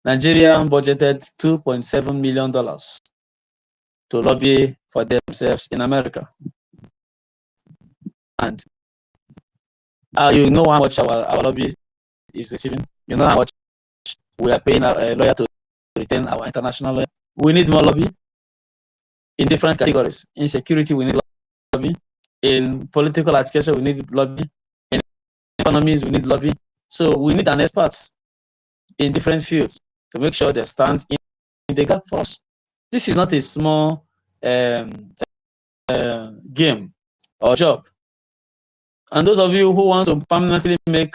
Nigeria budgeted $2.7 million to lobby for themselves in America. And you know how much our lobby is receiving. You know how much we are paying a lawyer to retain our international lawyer. We need more lobby in different categories. In security, we need lobby. In political education, we need lobby. In economies, we need lobby. So we need an expert in different fields to make sure they stand in the gap for us. This is not a small game or job. And those of you who want to permanently make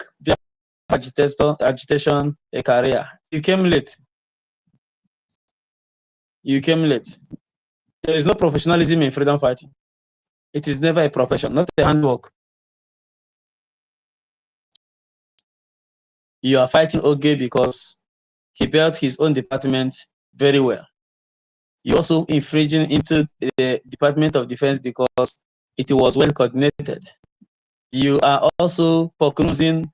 agitation a career, you came late. You came late. There is no professionalism in freedom fighting. It is never a profession, not a handwork. You are fighting Oge because he built his own department very well. You're also infringing into the Department of Defense because it was well coordinated. You are also cruising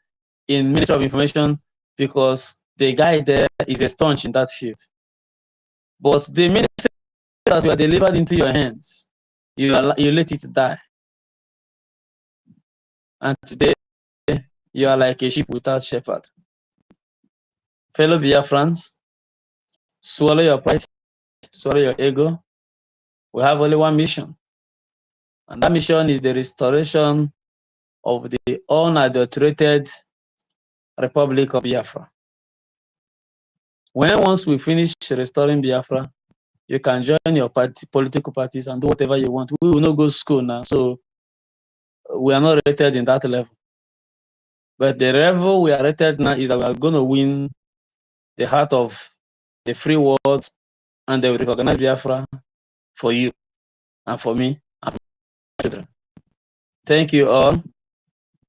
in Ministry of Information because the guy there is a staunch in that field. But the ministry that you are delivered into your hands, you let it die. And today, you are like a sheep without shepherd. Fellow Biafrans, swallow your pride, swallow your ego. We have only one mission. And that mission is the restoration of the unadulterated Republic of Biafra. Once we finish restoring Biafra, you can join your political parties and do whatever you want. We will not go to school now, so we are not rated in that level. But the level we are rated now is that we are going to win the heart of the free world, and they will recognize Biafra for you and for me and for my children. Thank you all.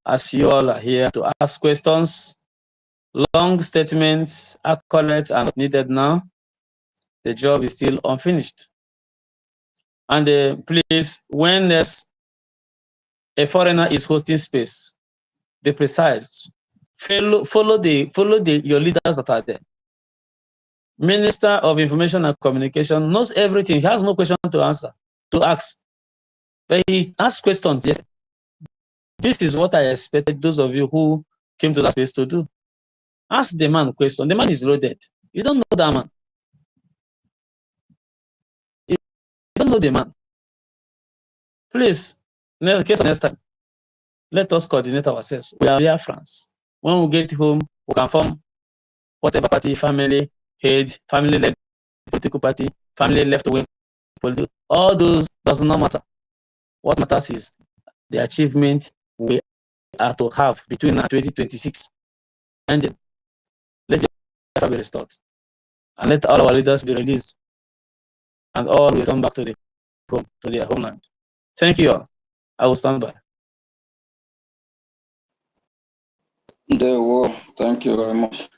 As you all are here to ask questions, long statements, accolades are not needed now. The job is still unfinished. And please, when there's a foreigner is hosting space, be precise. Follow your leaders that are there. Minister of Information and Communication knows everything. He has no question to ask. But he asks questions. Yes. This is what I expected those of you who came to that space to do. Ask the man a question. The man is loaded. You don't know that man. You don't know the man. Please, next time, let us coordinate ourselves. We are Biafrans. When we get home, we can form whatever party, family, head, family-led political party, family left-wing political. All those does not matter. What matters is the achievement we are to have between 2026 and then let Biafra be restored. And let all our leaders be released. And all will come back to their homeland. Thank you all. I will stand by. Thank you very much.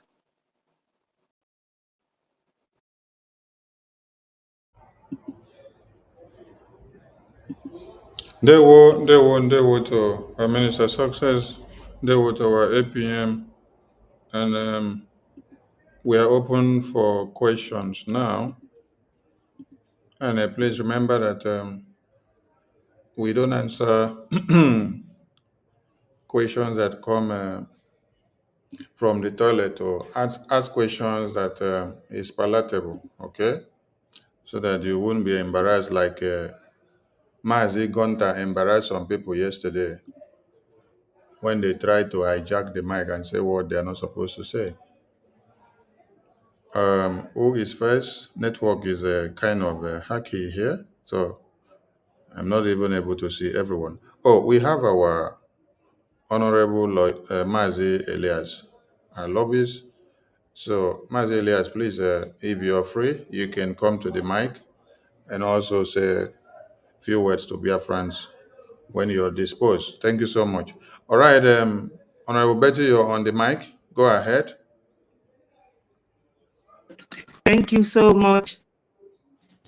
They were to our Minister Success, they were to our APM, and we are open for questions now. And please remember that we don't answer questions that come from the toilet, or ask questions that is palatable, okay? So that you won't be embarrassed like Mazi Gonta embarrassed some people yesterday when they tried to hijack the mic and say what they're not supposed to say. Who is first? Network is kind of hacky here, so I'm not even able to see everyone. Oh, we have our Honorable Mazi Elias, our lobbies. So, Mazi Elias, please, if you're free, you can come to the mic and also say a few words to Biafrans when you're disposed. Thank you so much. All right, Honorable Betty, you're on the mic. Go ahead. Thank you so much,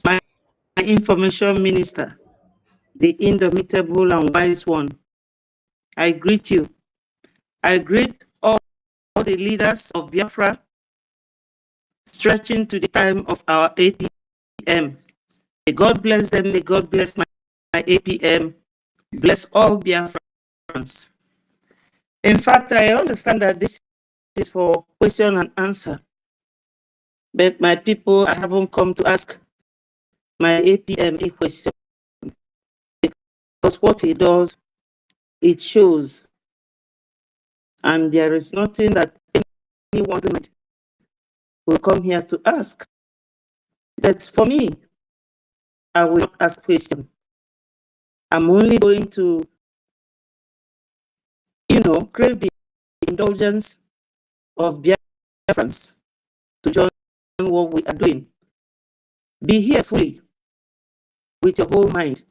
my Information Minister, the indomitable and wise one. I greet you. I greet all the leaders of Biafra, stretching to the time of our APM. May God bless them. May God bless my APM. Bless all Biafrans. In fact, I understand that this is for question and answer. But my people, I haven't come to ask my APM a question. Because what he does, it shows. And there is nothing that anyone will come here to ask. But for me, I will not ask question. I'm only going to, crave the indulgence of Biafrans to join what we are doing. Be here fully with your whole mind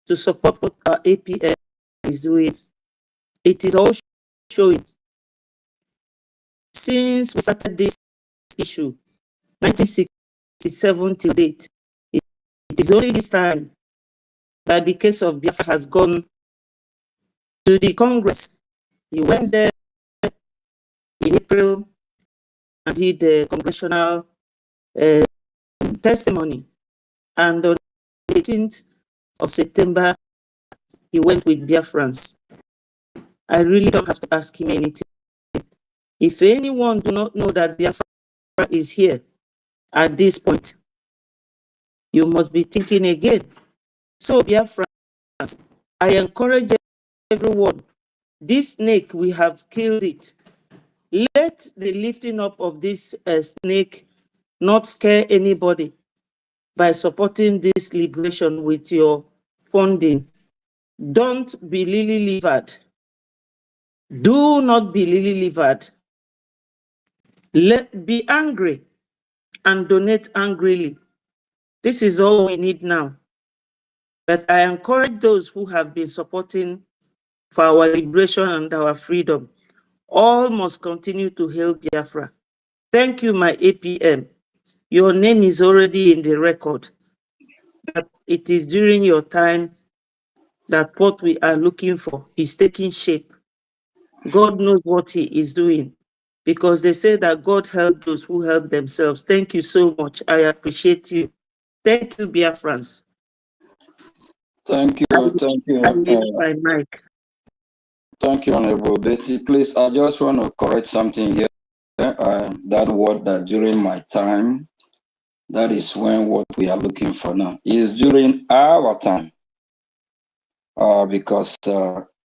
to support what our APM is doing. It is all showing. Since we started this issue, 1967 till date, it is only this time that the case of Biafra has gone to the Congress. He went there in April and did the congressional testimony. And on the 18th of September, he went with Biafrans. I really don't have to ask him anything. If anyone do not know that Biafra is here at this point, you must be thinking again. So Biafrans, I encourage everyone, this snake, we have killed it. Let the lifting up of this snake not scare anybody by supporting this liberation with your funding. Don't be lily-livered. Do not be lily-livered. Be angry and donate angrily. This is all we need now. But I encourage those who have been supporting for our liberation and our freedom. All must continue to hail Biafra. Thank you, my APM. Your name is already in the record. But it is during your time that what we are looking for is taking shape. God knows what he is doing, because they say that God help those who help themselves. Thank you so much. I appreciate you. Thank you, Biafrans. Thank you, thank you. I mute my mic. Thank you, Honorable Betty. Please, I just want to correct something here. That word that during my time, that is when what we are looking for now is during our time. Because,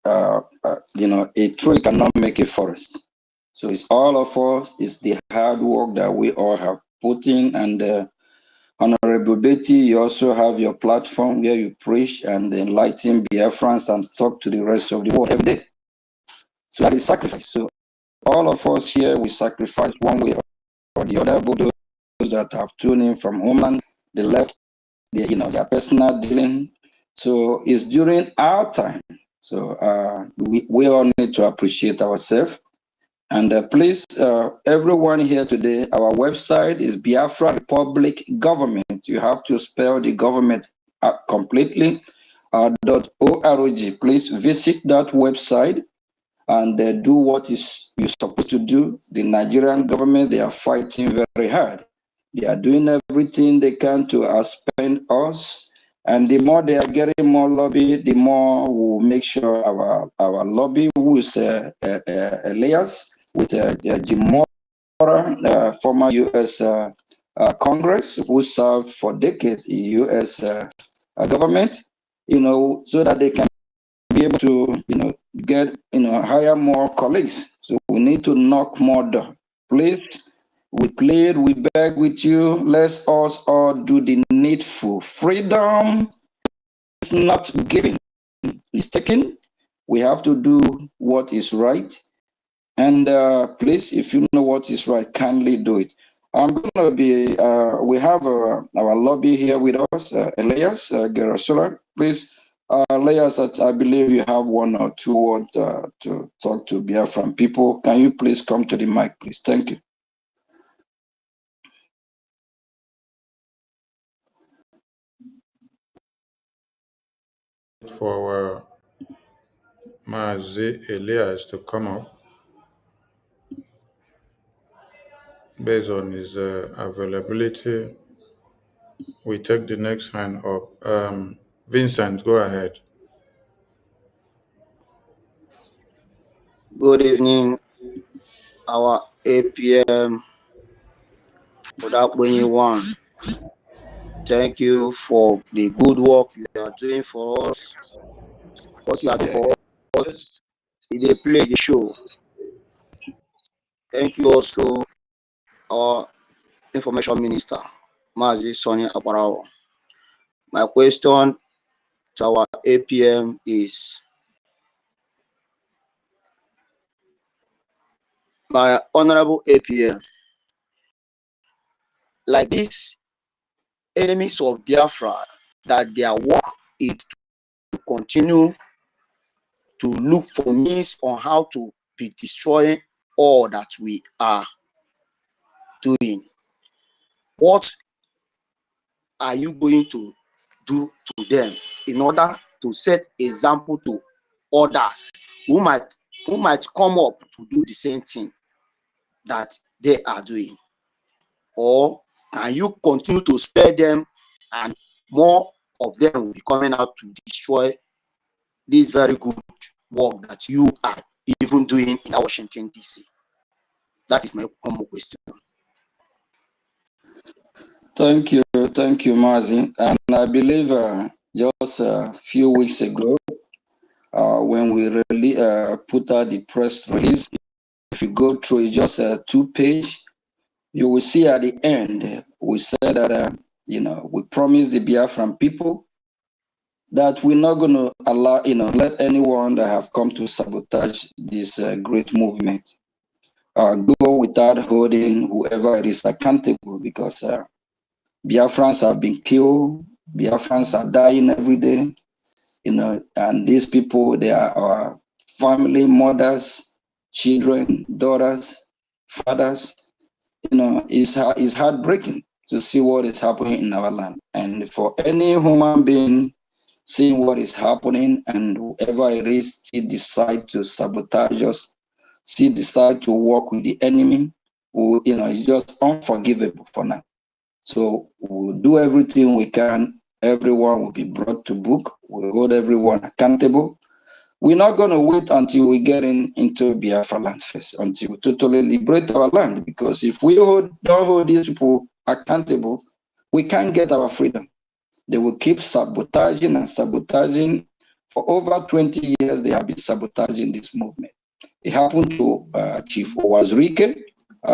a tree cannot make a forest. So it's all of us, it's the hard work that we all have put in. And Honorable Betty, you also have your platform where you preach and enlighten Biafrans and talk to the rest of the world every day. So that is sacrifice. So all of us here, we sacrifice one way or the other. But those that have tuned in from homeland, they left their personal dealing. So it's during our time. So we all need to appreciate ourselves. And please, everyone here today, our website is Biafra Republic Government. You have to spell the government completely. .org. Please visit that website and do what is you're supposed to do. The Nigerian government, they are fighting very hard. They are doing everything they can to outspend us. And the more they are getting more lobby, the more we'll make sure our lobby, who is Elias, with Jim Mora, former U.S. Congress, who served for decades in U.S. Government, so that they can be able to, get, hire more colleagues. So we need to knock more doors. Please, we plead, we beg with you, let us all do the needful. Freedom is not giving, it's taken. We have to do what is right. And please, if you know what is right, kindly do it. I'm going to be, we have our lobby here with us, Elias Gerasula. Please, Elias, I believe you have one or two words to talk to Biafran people. Can you please come to the mic, please? Thank you. For our Mazi Elias to come up. Based on his availability, we take the next hand up. Vincent, go ahead. Good evening, our APM without one. Thank you for the good work you are doing for us. What you are doing for us, they play the show. Thank you also, our Information Minister, Mazi Sonia Aparawa. My question to our APM is, my honorable APM, like these enemies of Biafra, that their work is to continue to look for means on how to be destroying all that we are doing. What are you going to do to them in order to set example to others who might come up to do the same thing that they are doing? Or can you continue to spare them and more of them will be coming out to destroy this very good work that you are even doing in Washington, D.C.? That is my humble question. Thank you, Mazi. And I believe just a few weeks ago, when we really put out the press release, if you go through it, just a 2-page, you will see at the end, we said that, we promised the Biafran people that we're not going to allow, let anyone that have come to sabotage this great movement go without holding whoever it is accountable, because Biafrans have been killed, Biafrans are dying every day, and these people, they are our family, mothers, children, daughters, fathers. It's heartbreaking to see what is happening in our land. And for any human being seeing what is happening, and whoever it is still decide to sabotage us, still decide to work with the enemy, it's just unforgivable for now. So we'll do everything we can. Everyone will be brought to book. We'll hold everyone accountable. We're not going to wait until we get into Biafra land first, until we totally liberate our land. Because if we don't hold these people accountable, we can't get our freedom. They will keep sabotaging and sabotaging. For over 20 years, they have been sabotaging this movement. It happened to Chief Owazrike,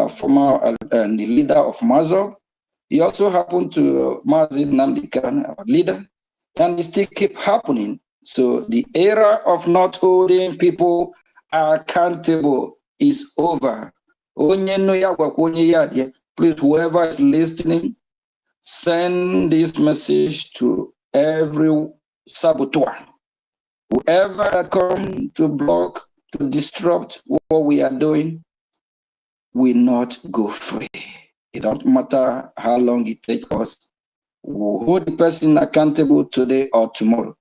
former and the leader of Mazo. It also happened to Mazin Namdekan, our leader, and it still keep happening. So the era of not holding people accountable is over. Please, whoever is listening, send this message to every saboteur. Whoever that come to block, to disrupt what we are doing, will not go free. It don't matter how long it takes us. We'll hold the person accountable today or tomorrow.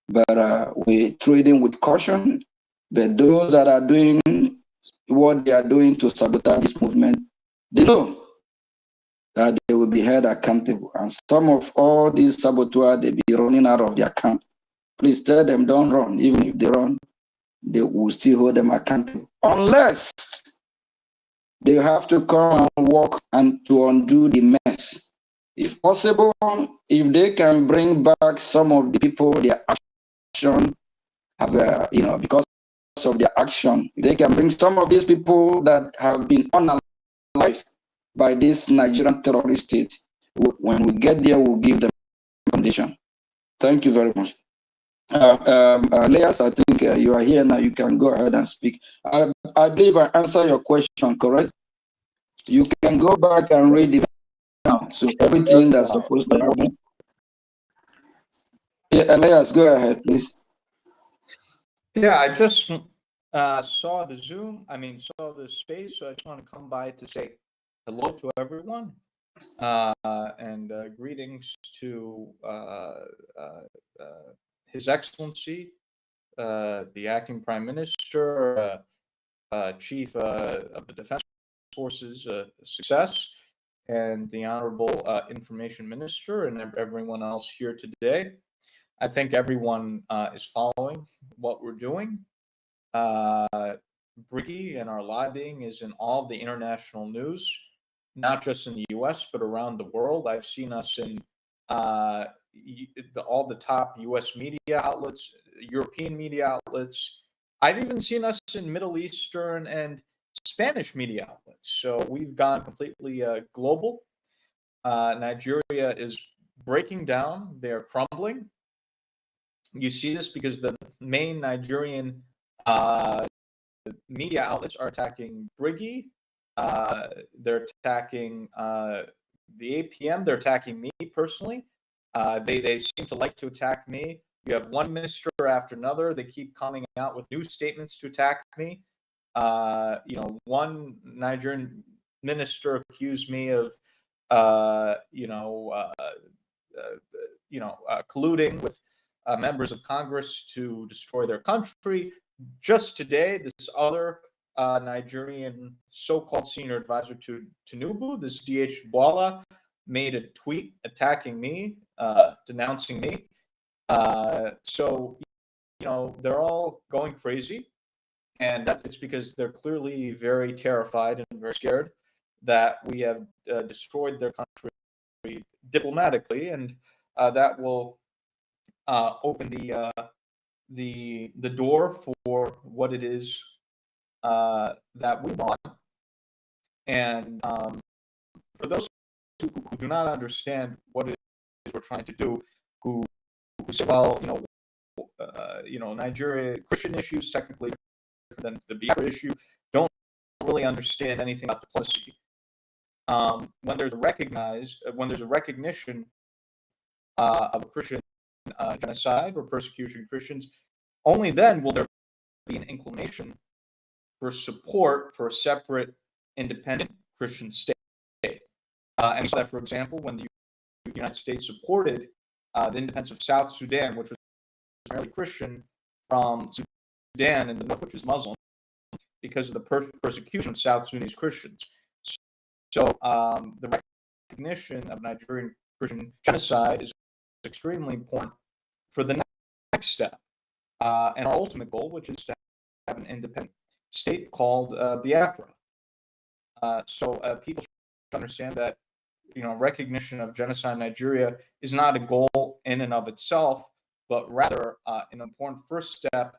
But we're trading with caution. But those that are doing what they are doing to sabotage this movement, they know that they will be held accountable. And some of all these saboteurs, they be running out of their camp. Please tell them, don't run. Even if they run, they will still hold them accountable. Unless they have to come and work and to undo the mess. If possible, if they can bring back some of the people, their action, have because of their action, they can bring some of these people that have been unalived by this Nigerian terrorist state. When we get there, we'll give them condition. Thank you very much. Leas, I think you are here now. You can go ahead and speak. I believe I answered your question, correct? You can go back and read it now. So everything that's supposed to happen. Yeah, Elias, go ahead, please. Yeah, I just saw the saw the space, so I just want to come by to say hello to everyone, and greetings to His Excellency, the acting Prime Minister, Chief of the Defense Force's success, and the Honorable Information Minister and everyone else here today. I think everyone is following what we're doing. Brgie and our lobbying is in all the international news, not just in the U.S., but around the world. I've seen us in all the top U.S. media outlets, European media outlets. I've even seen us in Middle Eastern and Spanish media outlets. So we've gone completely global. Nigeria is breaking down. They're crumbling. You see this because the main Nigerian media outlets are attacking Brgie. They're attacking the APM. They're attacking me personally. They seem to like to attack me. You have one minister after another. They keep coming out with new statements to attack me. One Nigerian minister accused me of, colluding with members of Congress to destroy their country. Just today, this other Nigerian so-called senior advisor to Tinubu, this D.H. Bwala, made a tweet attacking me, denouncing me. So, they're all going crazy. And it's because they're clearly very terrified and very scared that we have destroyed their country diplomatically, and that will open the door for what it is that we want. And for those who do not understand what it is we're trying to do, who say, well, Nigeria Christian issues technically than the Biafra issue, don't really understand anything about diplomacy. When there's a recognition of a Christian genocide or persecution of Christians, only then will there be an inclination for support for a separate, independent Christian state. And we saw that, for example, when the United States supported the independence of South Sudan, which was primarily Christian, from Sudan in the north, which is Muslim, because of the persecution of South Sudanese Christians. So the recognition of Nigerian Christian genocide is extremely important for the next step, and our ultimate goal, which is to have an independent state called Biafra. So people should understand that recognition of genocide in Nigeria is not a goal in and of itself, but rather an important first step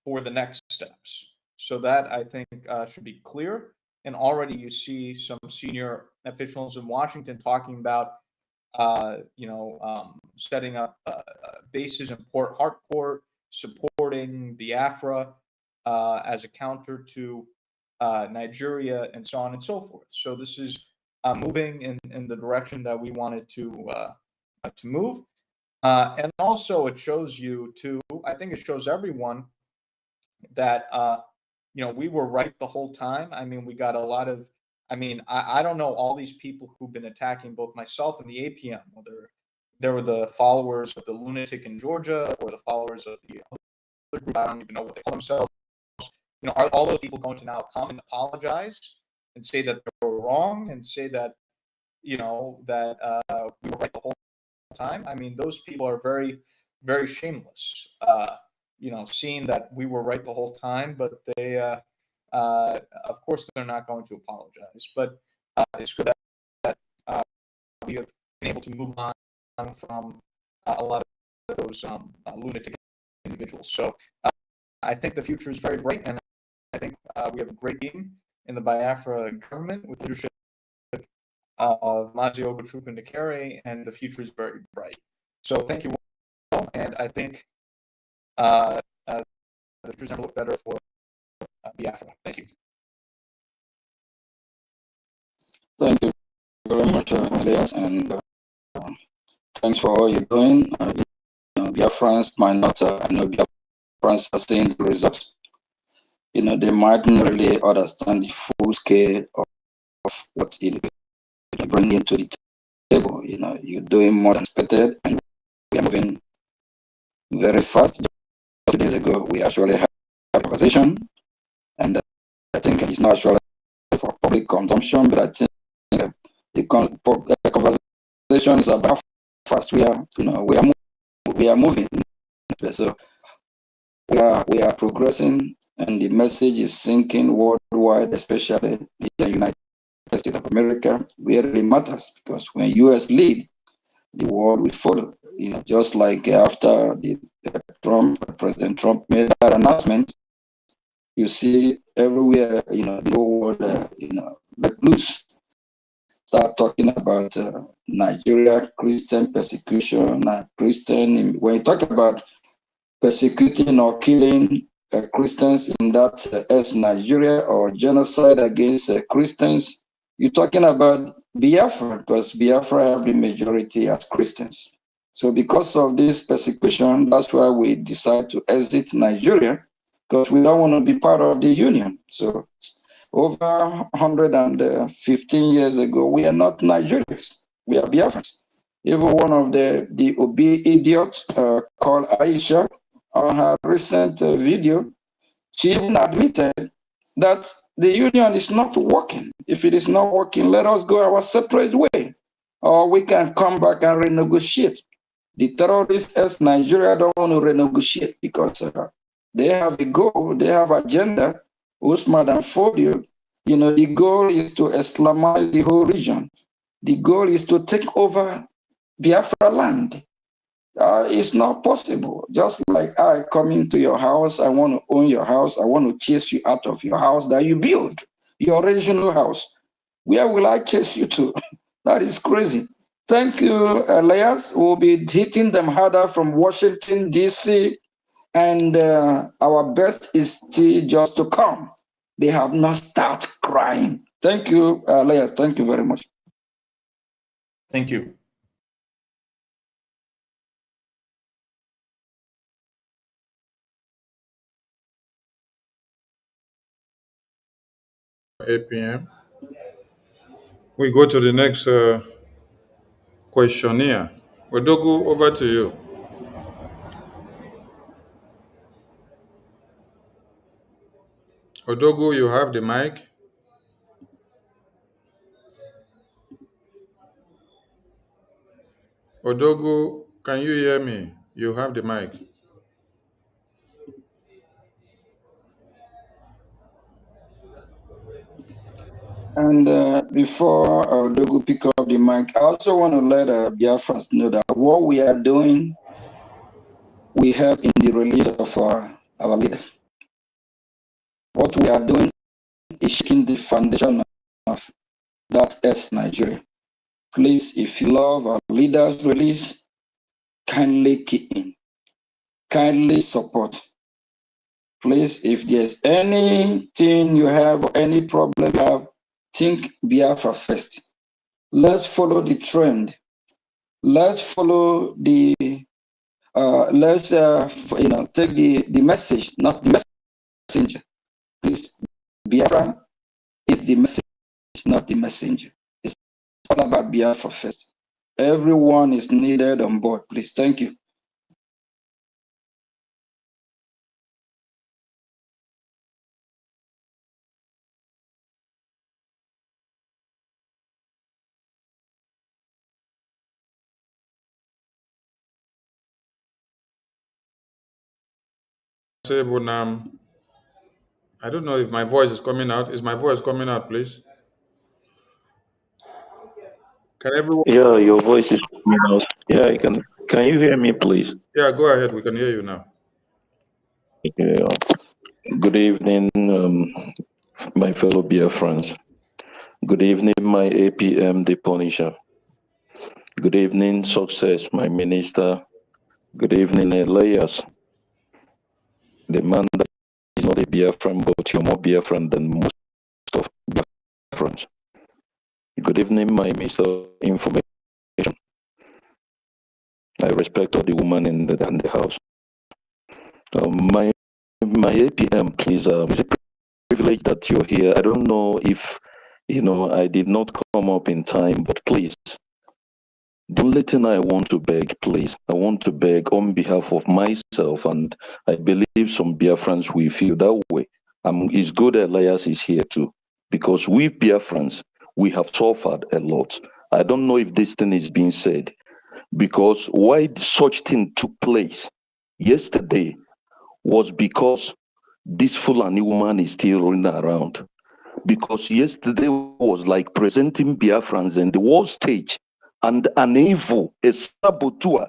for the next steps. So that, I think, should be clear. And already you see some senior officials in Washington talking about, setting up bases in Port Harcourt, supporting Biafra as a counter to Nigeria, and so on and so forth. So this is moving in the direction that we wanted to move. And also it shows you too, I think it shows everyone that, we were right the whole time. I mean, we got a lot of, I don't know all these people who've been attacking both myself and the APM, whether they were the followers of the lunatic in Georgia or the followers of the other group. I don't even know what they call themselves. Are all those people going to now come and apologize and say that they were wrong and say that, that we were right the whole time? I mean, those people are very, very shameless. Seeing that we were right the whole time, but they, of course, they're not going to apologize. But it's good that we have been able to move on from a lot of those lunatic individuals. So I think the future is very bright, and I think we have a great team in the Biafra government with leadership of Mazi Ogachukwu Ndekere, and the future is very bright. So thank you all, and I think the future is never look better for Biafra. Thank you. Thank you very much, Elias, and thanks for all you're doing. Biafrans might not, I know Biafrans are seeing the results. They mightn't really understand the full scale of what you bring into the table. You're doing more than expected, and we are moving very fast. Just 2 days ago, we actually had a conversation, and I think it's not actually for public consumption, but I think the conversation is about how fast we are. We are moving. So we are progressing, and the message is sinking worldwide, especially in the United States of America, where it really matters, because when US lead, the world will follow. Just like after the President Trump made that announcement, you see everywhere, the whole world, let loose. Start talking about Nigeria, Christian persecution, when you talk about persecuting or killing Christians in that Nigeria, or genocide against Christians, you're talking about Biafra, because Biafra have the majority as Christians. So because of this persecution, that's why we decide to exit Nigeria, because we don't want to be part of the union. So over 115 years ago, we are not Nigerians, we are Biafrans. Even one of the Obi idiots called Aisha, on her recent video, she even admitted that the union is not working. If it is not working, let us go our separate way, or we can come back and renegotiate. The terrorists as Nigeria don't want to renegotiate, because they have a goal, they have agenda. Usman and Fodio, the goal is to Islamize the whole region. The goal is to take over Biafra land. It's not possible. Just like I come into your house, I want to own your house, I want to chase you out of your house that you built, your original house. Where will I chase you to? That is crazy. Thank you, Elias. We'll be hitting them harder from Washington, D.C., and our best is still just to come. They have not started crying. Thank you, Elias. Thank you very much. Thank you. APM. We go to the next questionnaire. Odogu, over to you. Odogu, you have the mic. Odogu, can you hear me? You have the mic. And before Dogu pick up the mic, I also want to let Biafrans know that what we are doing, we help in the release of our leaders. What we are doing is shaking the foundation of that Nigeria. Please, if you love our leaders' release, kindly key in, kindly support. Please, if there's anything you have or any problem you have, think Biafra first. Let's follow the trend. Let's follow the let's take the message, not the messenger. Please, Biafra is the message, not the messenger. It's all about Biafra first. Everyone is needed on board. Please, thank you. I don't know if my voice is coming out. Is my voice coming out, please? Can everyone? Yeah, your voice is coming out. Yeah, I can. Can you hear me, please? Yeah, go ahead. We can hear you now. Yeah. Good evening, my fellow Biafrans. Good evening, my APM, the Punisher. Good evening, Success, my minister. Good evening, Elias, the man that is not a Biafran, but you're more Biafran than most of Biafrans. Good evening, my Mr. Information. I respect all the women in the house. My APM, please. It's a privilege that you're here. I don't know if I did not come up in time, but please. The only thing I want to beg, please, I want to beg on behalf of myself, and I believe some Biafrans will feel that way. It's good Elias is here too. because we Biafrans, we have suffered a lot. I don't know if this thing is being said, because why such thing took place yesterday was because this Fulani woman is still running around. Because yesterday was like presenting Biafrans in the world stage, and an evil, a saboteur,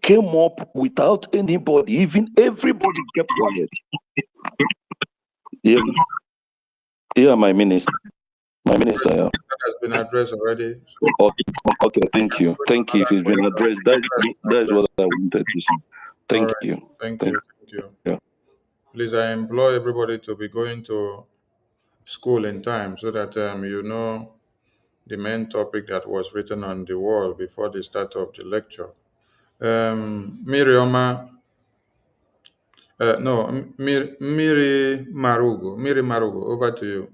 came up without anybody, even everybody kept quiet. Yeah, yeah, my minister. My minister, yeah. That has been addressed already. Okay, okay, thank you. Thank you. If it's been addressed, that's what I wanted to say. All Thank right. you. Thank Thank you. Thank you. you. Please, I implore everybody to be going to school in time so that you know the main topic that was written on the wall before the start of the lecture. Mirioma, no, Miri Marugo, over to you.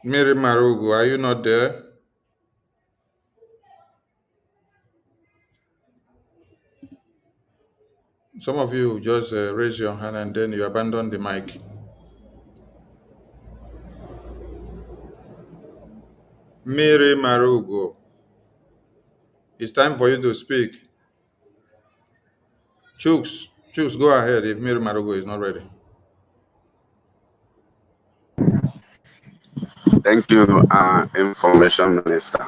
Miri Marugo, are you not there? Some of you just raise your hand and then you abandon the mic. Miri Marugo, it's time for you to speak. Chooks, go ahead if Miri Marugo is not ready. Thank you, Information Minister.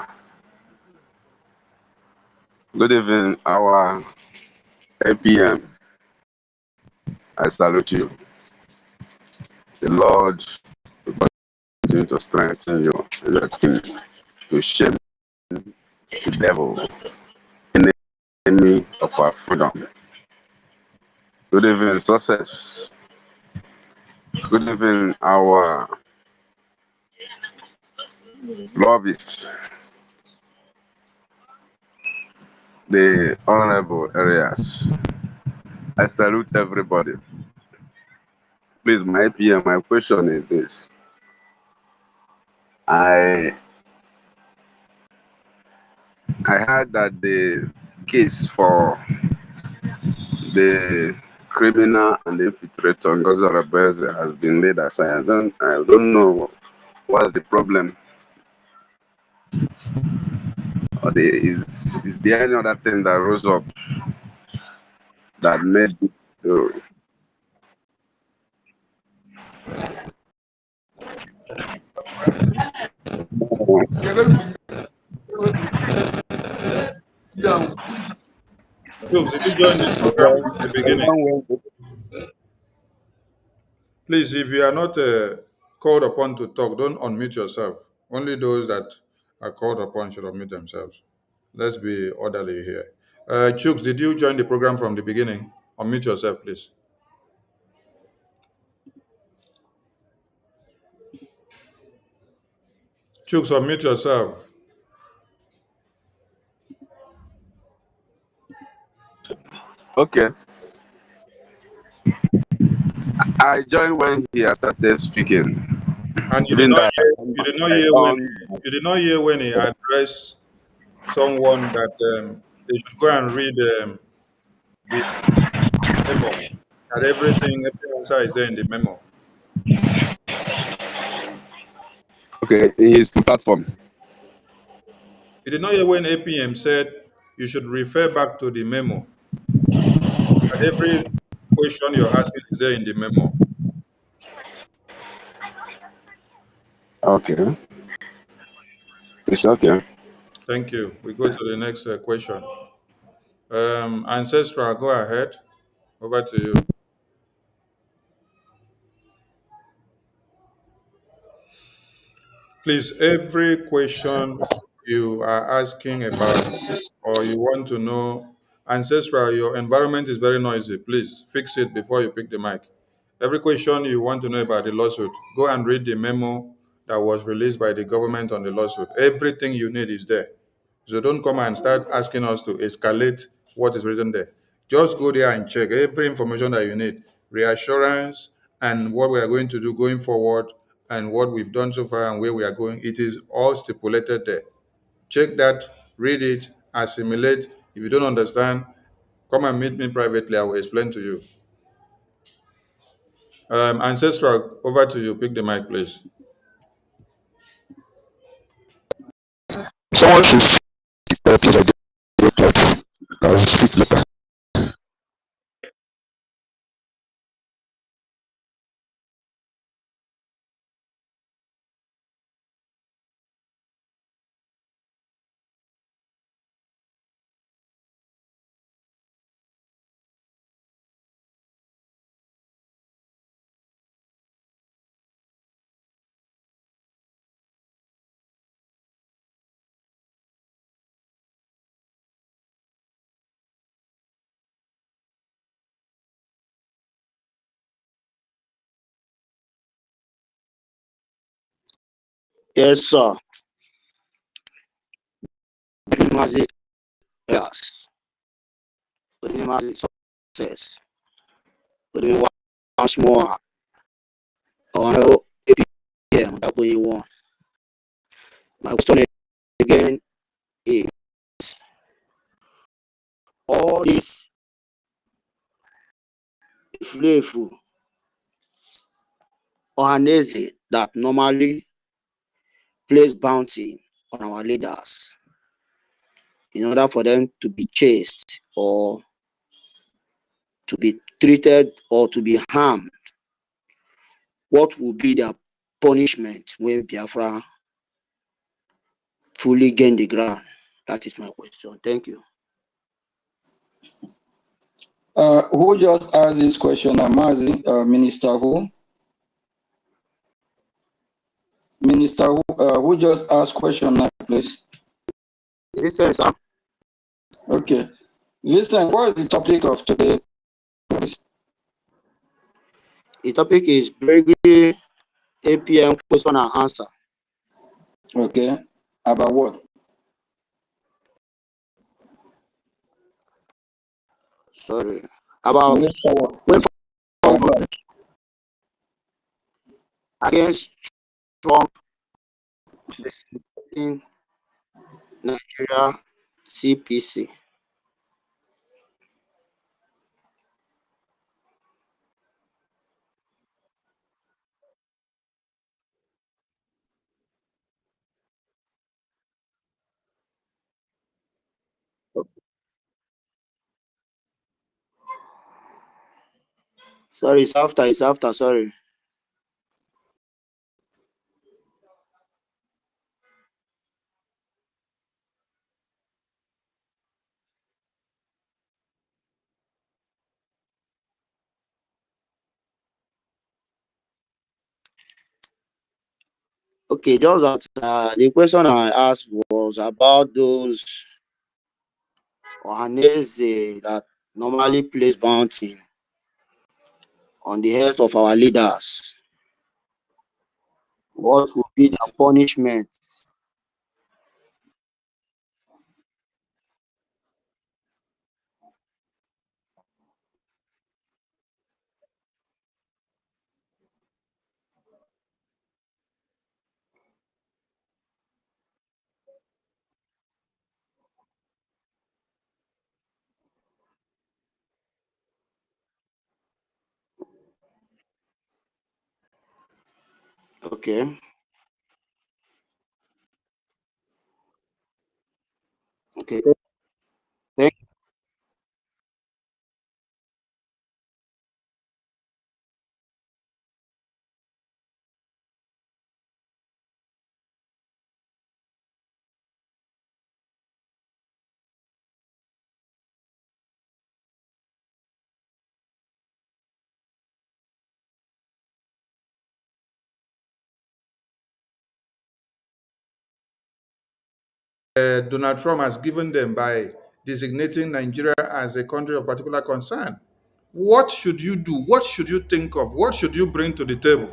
Good evening, our APM. I salute you. The Lord will continue to strengthen you and your team to shame the devil, the enemy of our freedom. Good evening, success. Good evening, our lobbyists, the honorable areas. I salute everybody. Please, my PM, my question is this. I heard that the case for the criminal and infiltrator Ngozi Rebeze has been laid aside. I don't know what's the problem. Or is there any other thing that rose up that made it to Chooks, did you join this program from the beginning? Please, if you are not called upon to talk, don't unmute yourself. Only those that are called upon should unmute themselves. Let's be orderly here. Chooks, did you join the program from the beginning? Unmute yourself, please. Chooks, unmute yourself. Okay. I joined when he had started speaking. And you did Even not that hear. You did not I hear when. on You did not hear when he addressed someone that they should go and read the memo. That everything, every answer is there in the memo. okay in his platform. You did not hear when APM said you should refer back to the memo. That every question you're asking is there in the memo. Okay. It's okay. Thank you. We go to the next question. Ancestral, go ahead. Over to you. Please, every question you are asking about or you want to know, Ancestral, your environment is very noisy. Please fix it before you pick the mic. Every question you want to know about the lawsuit, go and read the memo that was released by the government on the lawsuit. Everything you need is there. So don't come and start asking us to escalate what is written there. Just go there and check every information that you need, reassurance, and what we are going to do going forward, and what we've done so far and where we are going. It is all stipulated there. Check that, read it, assimilate. If you don't understand, come and meet me privately. I will explain to you. Ancestral, over to you. Pick the mic, please. Someone should please identify. I will speak later. Yes, sir. Mazi, yes. Mazi success. Once more. On APM that we want. My question again is all these flavor Ohanese that normally place bounty on our leaders in order for them to be chased or to be treated or to be harmed. What will be their punishment when Biafra fully gain the ground? That is my question. Thank you. Who just asked this question? Amazi, Minister who? Minister who just asked question now, please? Listen, sir. Okay. Listen, what is the topic of today? The topic is Brgie APM question and answer. Okay. About what? Sorry. About Wait against Trump in Nigeria CPC. Sorry, it's after, sorry. Okay, just that the question I asked was about those Ohanese that normally place bounty on the heads of our leaders. What would be the punishment? Okay. Okay. Thank Donald Trump has given them by designating Nigeria as a country of particular concern. What should you do? What should you think of? What should you bring to the table?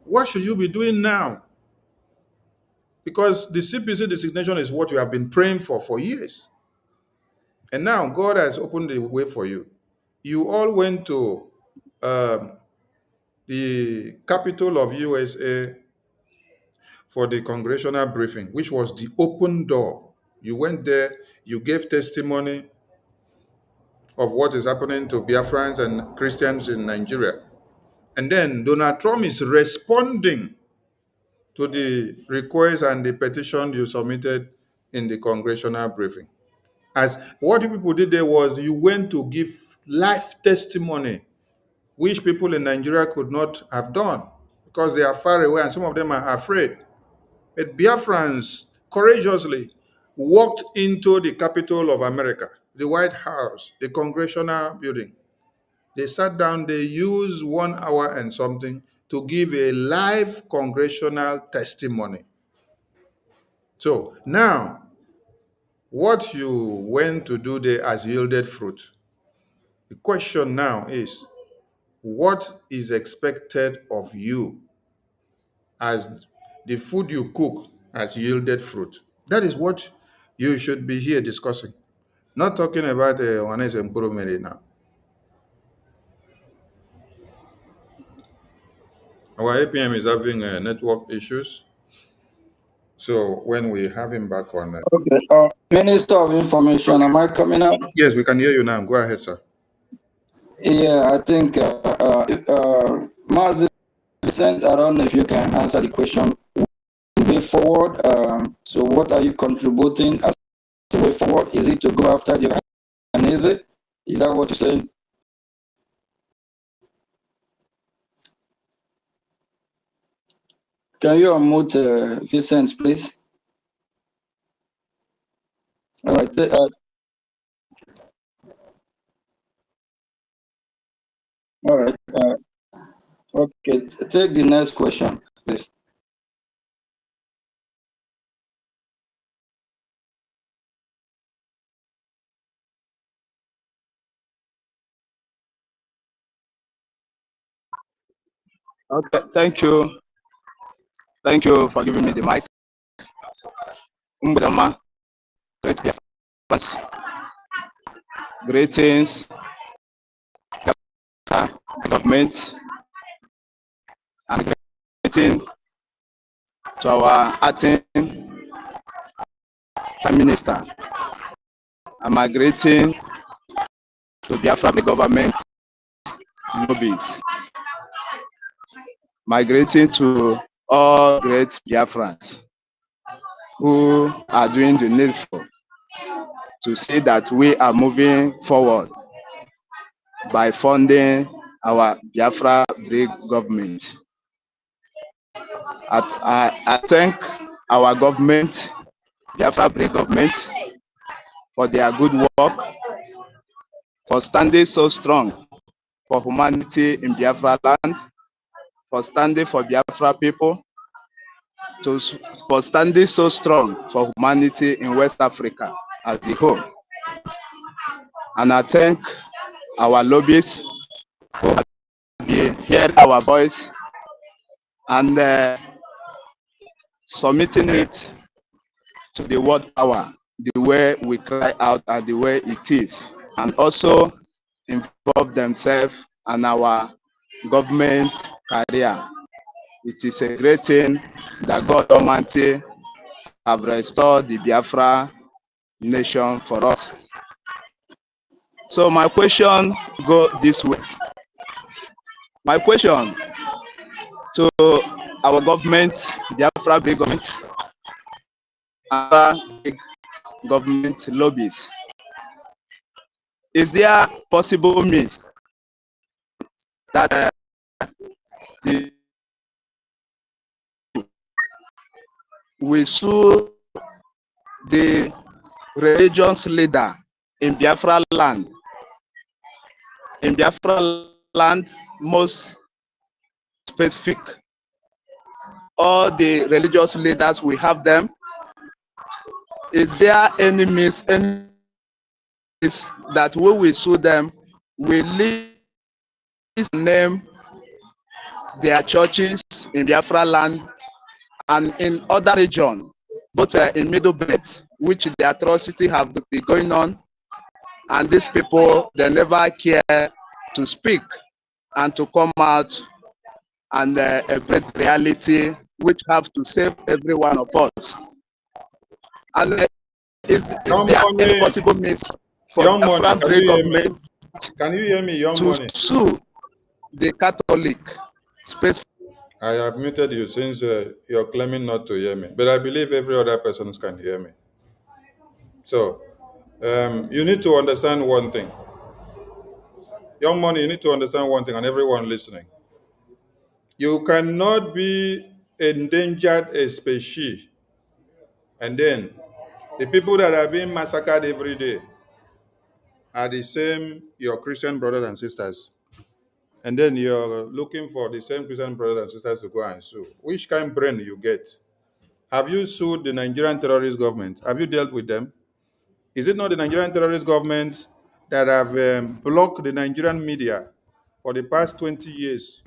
What should you be doing now? Because the CPC designation is what you have been praying for years. And now God has opened the way for you. You all went to um, the capital of USA for the congressional briefing, which was the open door. You went there, you gave testimony of what is happening to Biafrans and Christians in Nigeria. And then Donald Trump is responding to the request and the petition you submitted in the congressional briefing. As what you people did there was you went to give life testimony, which people in Nigeria could not have done because they are far away and some of them are afraid. But Biafrans courageously walked into the capital of America, the White House, the congressional building. They sat down, they used 1 hour and something to give a live congressional testimony. So now, what you went to do there has yielded fruit. The question now is, what is expected of you as the food you cook has yielded fruit? That is what you should be here discussing. Not talking about Juanes improvement now. Our APM is having network issues. So when we have him back on... Okay. Minister of Information, am I coming up? Yes, we can hear you now. Go ahead, sir. Yeah, I think Mazi Vincent, I don't know if you can answer the question way forward. So what are you contributing as the way forward? Is it to go after the Ghanese? Is that what you say? Can you unmute Vincent, please? All right. All right. Okay. Take the next question, please. Okay, thank you. Thank you for giving me the mic. Umbudama, great Biafrans. Greetings, government, and greeting to our acting Prime Minister. And my greeting to Biafra government lobbies. My greeting to all great Biafrans who are doing the needful to see that we are moving forward by funding our Biafra Brig government. I thank our government, Biafra Brig government, for their good work, for standing so strong for humanity in Biafra land, for standing for Biafra people, for standing so strong for humanity in West Africa as a whole. And I thank our lobbyists who have been hearing our voice and submitting it to the world power, the way we cry out and the way it is, and also involve themselves in our government career. It is a great thing that God Almighty have restored the Biafra nation for us. So my question go this way. My question to our government, Biafra big government, and big government lobbies. Is there possible means that we sue the religious leader in Biafra land? In Biafra land, most specific, all the religious leaders, we have them. Is there any means that we will sue them? We list name their churches in Biafra land and in other regions, both in Middle Belt, which the atrocity have been going on, and these people, they never care to speak and to come out and embrace reality, which have to save every one of us. And Is Young there any Money, possible means for Young Money, Biafran can you hear me? government Can you hear me, Young to Money? sue the Catholic space? I have muted you since you're claiming not to hear me, but I believe every other person can hear me. So you need to understand one thing. Young Money, you need to understand one thing, and everyone listening. You cannot be endangered a species, and then the people that are being massacred every day are the same, your Christian brothers and sisters. And then you're looking for the same Christian brothers and sisters to go and sue. Which kind of brain you get? Have you sued the Nigerian terrorist government? Have you dealt with them? Is it not the Nigerian terrorist government that have blocked the Nigerian media for the past 20 years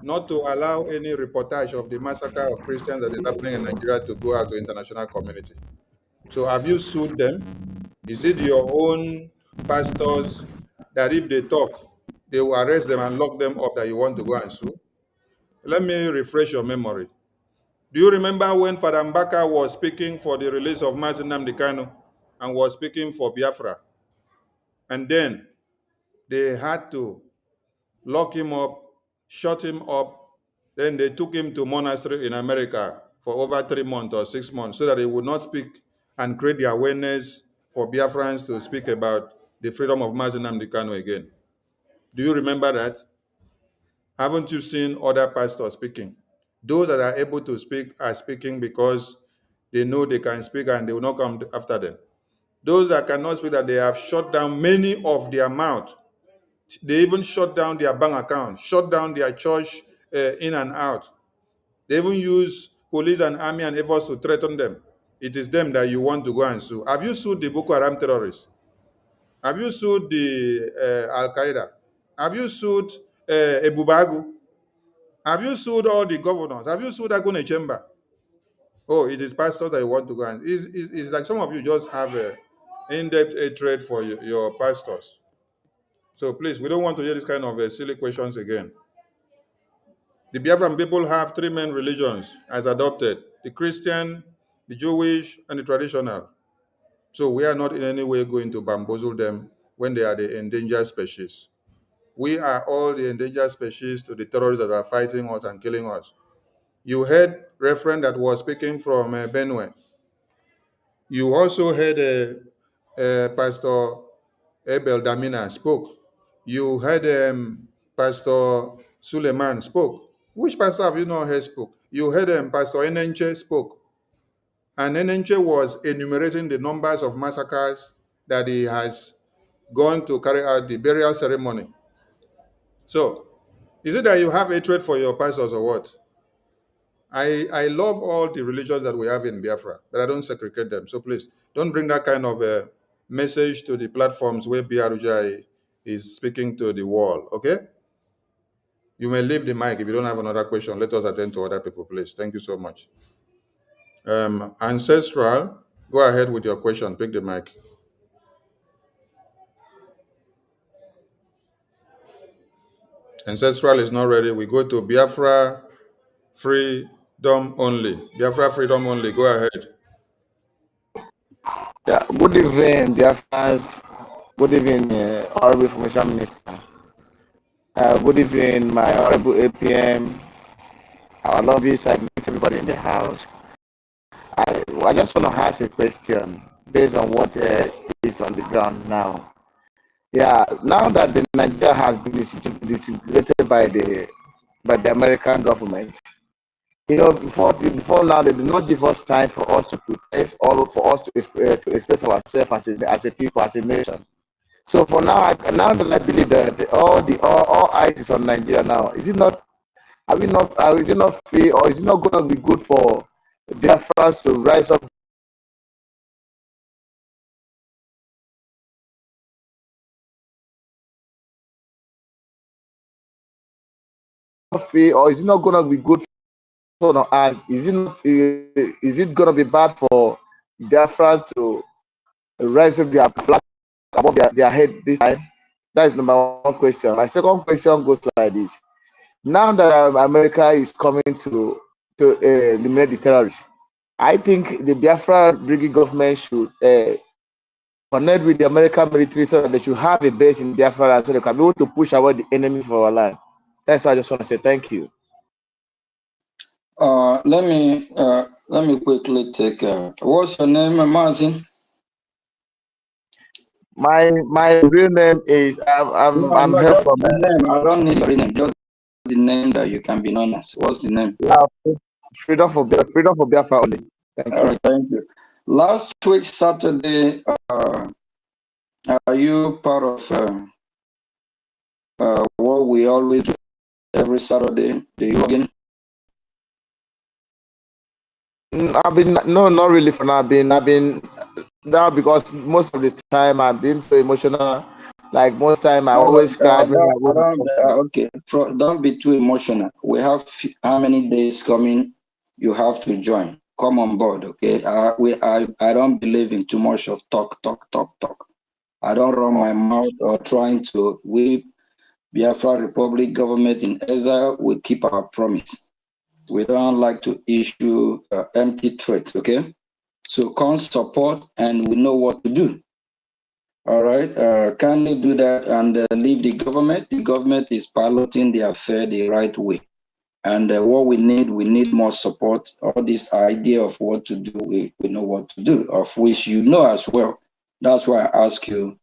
not to allow any reportage of the massacre of Christians that is happening in Nigeria to go out to international community? So have you sued them? Is it your own pastors that if they talk, they will arrest them and lock them up that you want to go and sue? Let me refresh your memory. Do you remember when Father Mbaka was speaking for the release of Mazi Nnamdi Kanu and was speaking for Biafra? And then they had to lock him up, shut him up. Then they took him to monastery in America for over 3 months or 6 months so that he would not speak and create the awareness for Biafrans to speak about the freedom of Mazi Nnamdi Kanu again. Do you remember that? Haven't you seen other pastors speaking? Those that are able to speak are speaking because they know they can speak and they will not come after them. Those that cannot speak, that they have shut down many of their mouth. They even shut down their bank account, shut down their church in and out. They even use police and army and efforts to threaten them. It is them that you want to go and sue. Have you sued the Boko Haram terrorists? Have you sued the Al-Qaeda? Have you sued Ebubagu? Have you sued all the governors? Have you sued Agune Chamber? Oh, it is pastors that you want to go and... It's like some of you just have a in-depth hatred for your pastors. So please, we don't want to hear this kind of silly questions again. The Biafran people have 3 main religions as adopted: the Christian, the Jewish, and the traditional. So we are not in any way going to bamboozle them when they are the endangered species. We are all the endangered species to the terrorists that are fighting us and killing us. You heard reference that was speaking from Benue. You also heard Pastor Abel Damina spoke. You heard Pastor Suleiman spoke. Which pastor have you not heard spoke? You heard Pastor Enenche spoke. And Enenche was enumerating the numbers of massacres that he has gone to carry out the burial ceremony. So, is it that you have hatred for your pastors or what? I love all the religions that we have in Biafra, but I don't segregate them. So please, don't bring that kind of a message to the platforms where BRJ is speaking to the wall, okay? You may leave the mic if you don't have another question. Let us attend to other people, please. Thank you so much. Ancestral, go ahead with your question. Pick the mic. Ancestral is not ready. We go to Biafra Freedom Only. Biafra Freedom Only, go ahead. Yeah, good evening, dear friends. Good evening, Honorable Information Minister. Good evening, my Honorable APM, our lobbies. I greet everybody in the house. I just want to ask a question based on what is on the ground now. Yeah, now that the Nigeria has been disintegrated by the American government, you know, before now they did not give us time for us to protest or for us to express ourselves as a people, as a nation. So for now, now that I believe that all eyes is on Nigeria now, is it not? Are we not free, or is it not going to be good for Biafrans to rise up? Free, or is it not going to be good for us? Is it not? Is it going to be bad for Biafra to rise up their flag above their head this time? That is number one question. My second question goes like this: now that America is coming to eliminate the terrorists, I think the Biafra Brigade government should connect with the American military so that they should have a base in Biafra so they can be able to push away the enemy for our land. That's what I just want to say. Thank you. Let me quickly take. What's your name, Mazin? My real name is I'm here just from the name. I don't need your real name. Just the name that you can be known as. What's the name? Freedom for Biafra only. Thank you. All right, thank you. Last week Saturday, are you part of what we always do every Saturday? The yoga? I've been not really for now. I've been now because most of the time I've been so emotional. Like most time I always cry. Okay, don't be too emotional. We have how many days coming? You have to join. Come on board, okay? I don't believe in too much of talk. I don't run my mouth or trying to. We Biafra Republic government in exile will keep our promise. We don't like to issue empty threats, okay? So come support and we know what to do. All right, kindly do that and leave the government. The government is piloting the affair the right way. And what we need more support. All this idea of what to do, we know what to do, of which you know as well. That's why I ask you,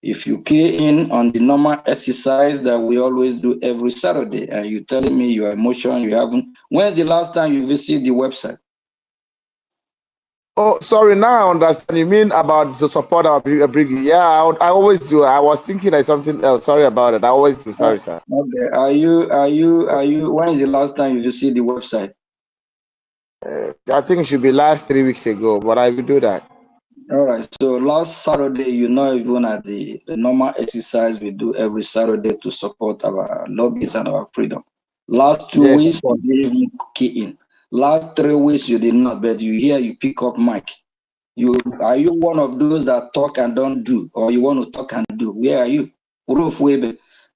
if you key in on the normal exercise that we always do every Saturday, and you telling me your emotion, you haven't. When's the last time you visit the website? Oh, sorry. Now I understand. You mean about the support of Brigade? Yeah, I always do. I was thinking like something else. Sorry about it. I always do. Sorry, sir. Okay. Are you? When is the last time you visit the website? I think it should be last 3 weeks ago, but I will do that. All right. So last Saturday, even at the normal exercise we do every Saturday to support our lobbies and our freedom. Last 2 weeks, you didn't even key in. Last 3 weeks, you did not, but you pick up mic. Are you one of those that talk and don't do, or you want to talk and do? Where are you?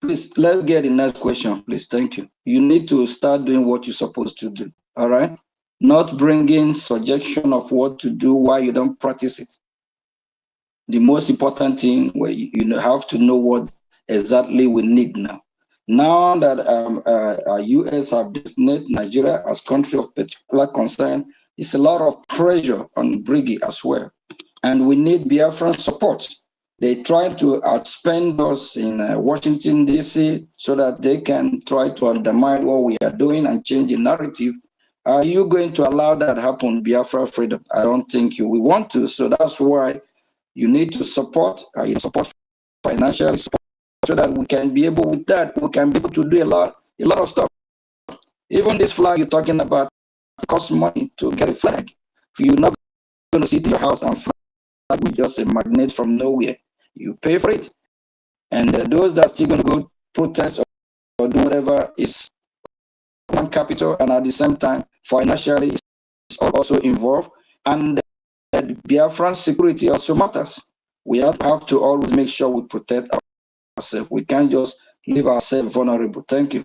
Please, let's get the next question, please. Thank you. You need to start doing what you're supposed to do. All right? Not bringing suggestion of what to do while you don't practice it. The most important thing where you have to know what exactly we need now. Now that US have designated Nigeria as country of particular concern, it's a lot of pressure on Brgie as well. And we need Biafran support. They try to outspend us in Washington, D.C. so that they can try to undermine what we are doing and change the narrative. Are you going to allow that happen, Biafra freedom? I don't think you will want to. So that's why you need to support financially support, so that we can be able with that, we can be able to do a lot of stuff. Even this flag you're talking about, it costs money to get a flag. You're not going to sit in your house and flag with just a magnet from nowhere. You pay for it. And those that are still going to go protest or do whatever is one capital, and at the same time, financially is also involved. And Biafran security also matters. We have to always make sure we protect ourselves. We can't just leave ourselves vulnerable. Thank you.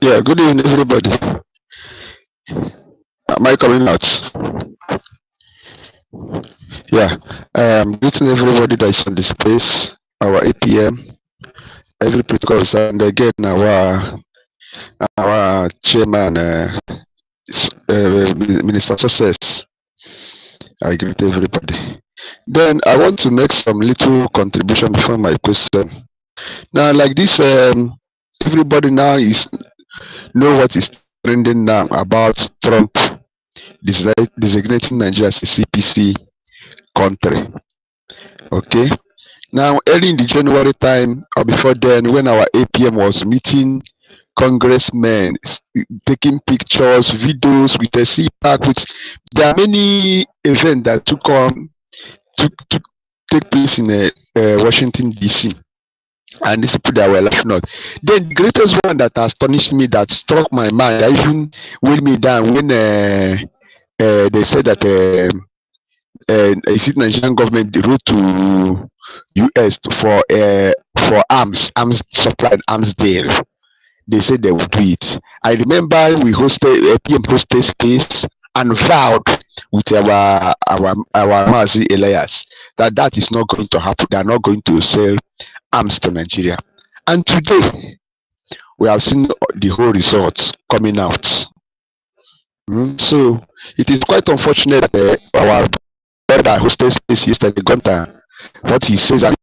Yeah, good evening, everybody. Am I coming out? Yeah, greeting everybody that is on the space, our APM, every protocol officer, and again our chairman, Minister Success. I greet everybody. Then I want to make some little contribution before my question. Now, like this, everybody now know what is trending now about Trump designating Nigeria as a CPC country. Okay. Now, early in the January time, or before then, when our APM was meeting congressmen, taking pictures, videos with the CPAC, which there are many events that took take place in Washington DC, and these people that were laughing out. Then the greatest one that astonished me, that struck my mind, that even weighed me down when they said that is it Nigerian government they wrote to US for arms supply and arms deal. They said they would do it. I remember we hosted PM hosted space and vowed with our Mazi Elias that that is not going to happen. They are not going to sell arms to Nigeria. And today we have seen the whole results coming out. So it is quite unfortunate that our brother hosted space yesterday, Gunter, what he says, and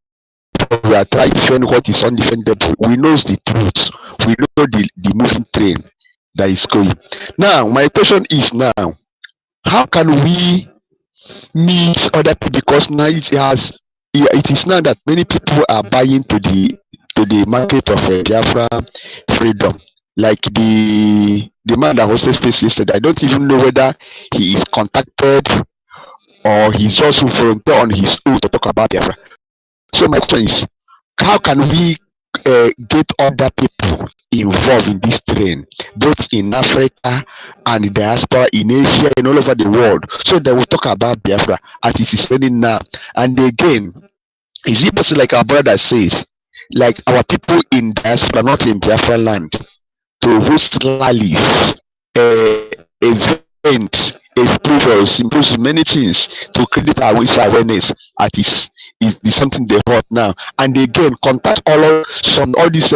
we are trying to defend what is undefendable. We know the truth. We know the moving train that is going. Now, my question is now, how can we meet other people? Because now it is now that many people are buying to the market of Biafra freedom. Like the man that hosted space yesterday, I don't even know whether he is contacted or he's just volunteer on his own to talk about Biafra. So my question is, how can we get other people involved in this train, both in Africa and the diaspora, in Asia, and all over the world, so that we talk about Biafra as it is raining now? And again, is it possible, like our brother says, like our people in diaspora, not in Biafra land, to host rallies, events, exposures, symposiums, many things to create awareness at is something they want now. And again, contact all these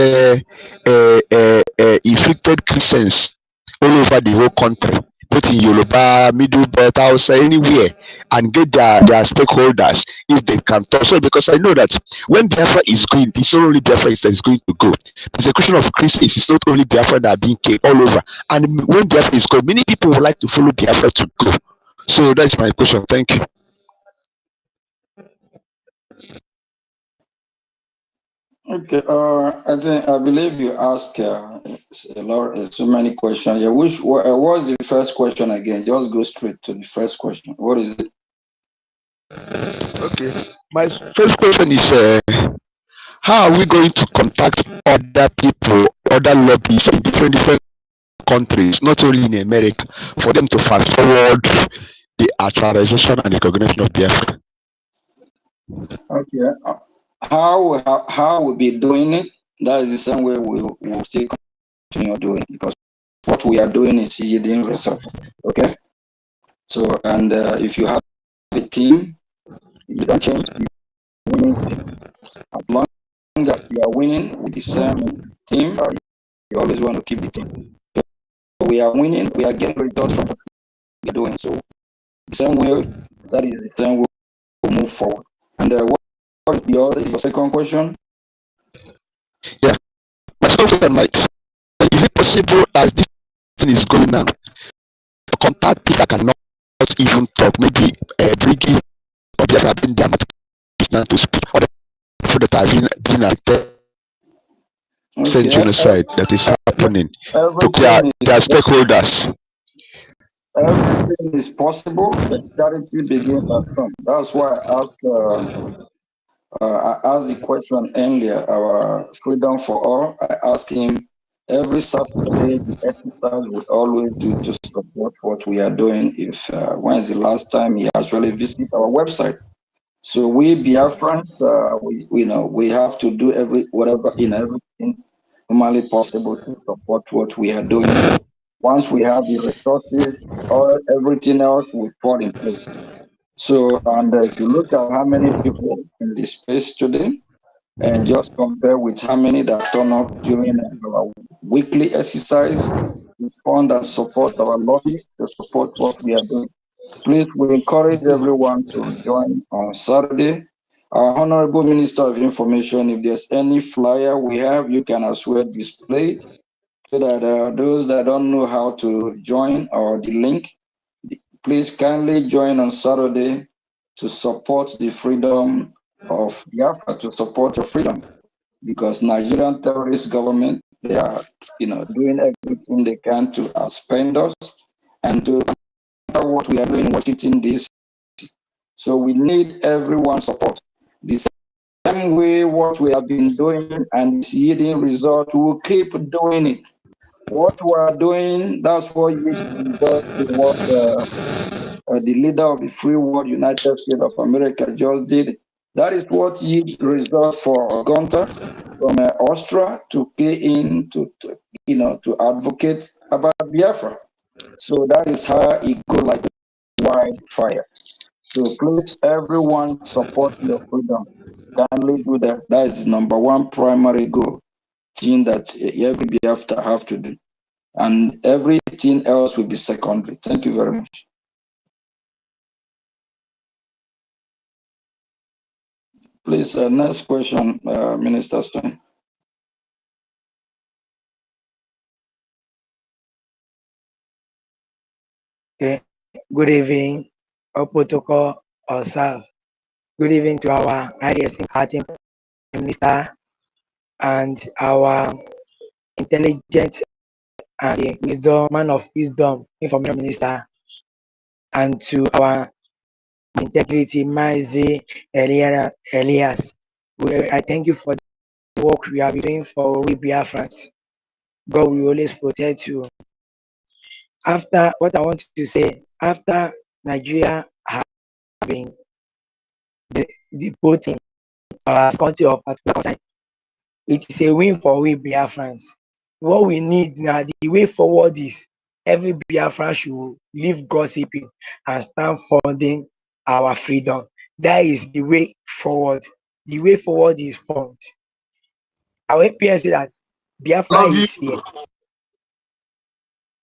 inflicted Christians all over the whole country, both in Yoruba, Middle Belt, Hausa, anywhere, and get their stakeholders if they can talk. So because I know that when Biafra is going, it's not only Biafra that is going to go. There's a question of Christians. It's not only Biafra that are being killed all over. And when Biafra is going, many people would like to follow Biafra to go. So that's my question. Thank you. Okay, I believe you asked a lot, so many questions. Yeah, what was the first question again? Just go straight to the first question. What is it? Okay, my first question is, how are we going to contact other people, other lobbies in different countries, not only in America, for them to fast forward the actualization and recognition of Biafra? Okay, how we'll be doing it? That is the same way we'll still continue doing it, because what we are doing is yielding results. Okay, so and if you have a team, you don't change the winning team. As long as you are winning with the same team, you always want to keep the team. So we are winning, we are getting results from what we are doing. So the same way, that is the same way we move forward. And what is your second question? Yeah, my second question, Mike, is it possible as this thing is going now, to contact people that cannot even talk, maybe Brgie or Biafra being there not to speak, or the people that have been affected genocide that is happening to their stakeholders? Everything is possible, but charity begins at home. That's why I asked the question earlier, our Freedom for All. I asked him every Saturday, the exercise we always do to support what we are doing. If when is the last time he actually visited our website? So we Biafrans, we have to do everything humanly possible to support what we are doing. Once we have the resources, everything else will fall in place. So, and if you look at how many people in this space today, and just compare with how many that turn up during our weekly exercise, respond and support our lobby to support what we are doing. Please, we encourage everyone to join on Saturday. Our Honorable Minister of Information, if there's any flyer we have, you can as well display it, so that those that don't know how to join or the link, please kindly join on Saturday to support the freedom of Biafra, to support your freedom, because Nigerian terrorist government, they are doing everything they can to outspend us and to what we are doing in Washington DC. So we need everyone's support. The same way what we have been doing and it's yielding results, we will keep doing it. What we are doing, that's what yields results to what the leader of the free world, United States of America, just did. That is what yield result for Gunter from Austria to pay in to advocate about Biafra. So that is how it go like wildfire. So please, everyone, support your freedom. Kindly do that. That is the number one primary goal thing that every Biafra have to do, and everything else will be secondary. Thank you very much. Please, next question, Minister Stein. Okay. Good evening, all protocol observed. Good evening to our IDS Acting Minister and our intelligent and wisdom, man of wisdom, information minister, and to our integrity, Mazi Elias. I thank you for the work we are doing for we Biafrans. God will always protect you. After what I want to say, after Nigeria has been deporting our country of particular time, it is a win for we Biafrans. What we need now, the way forward is every Biafran should leave gossiping and start funding our freedom. That is the way forward. The way forward is formed. Our APS say that Biafra is here.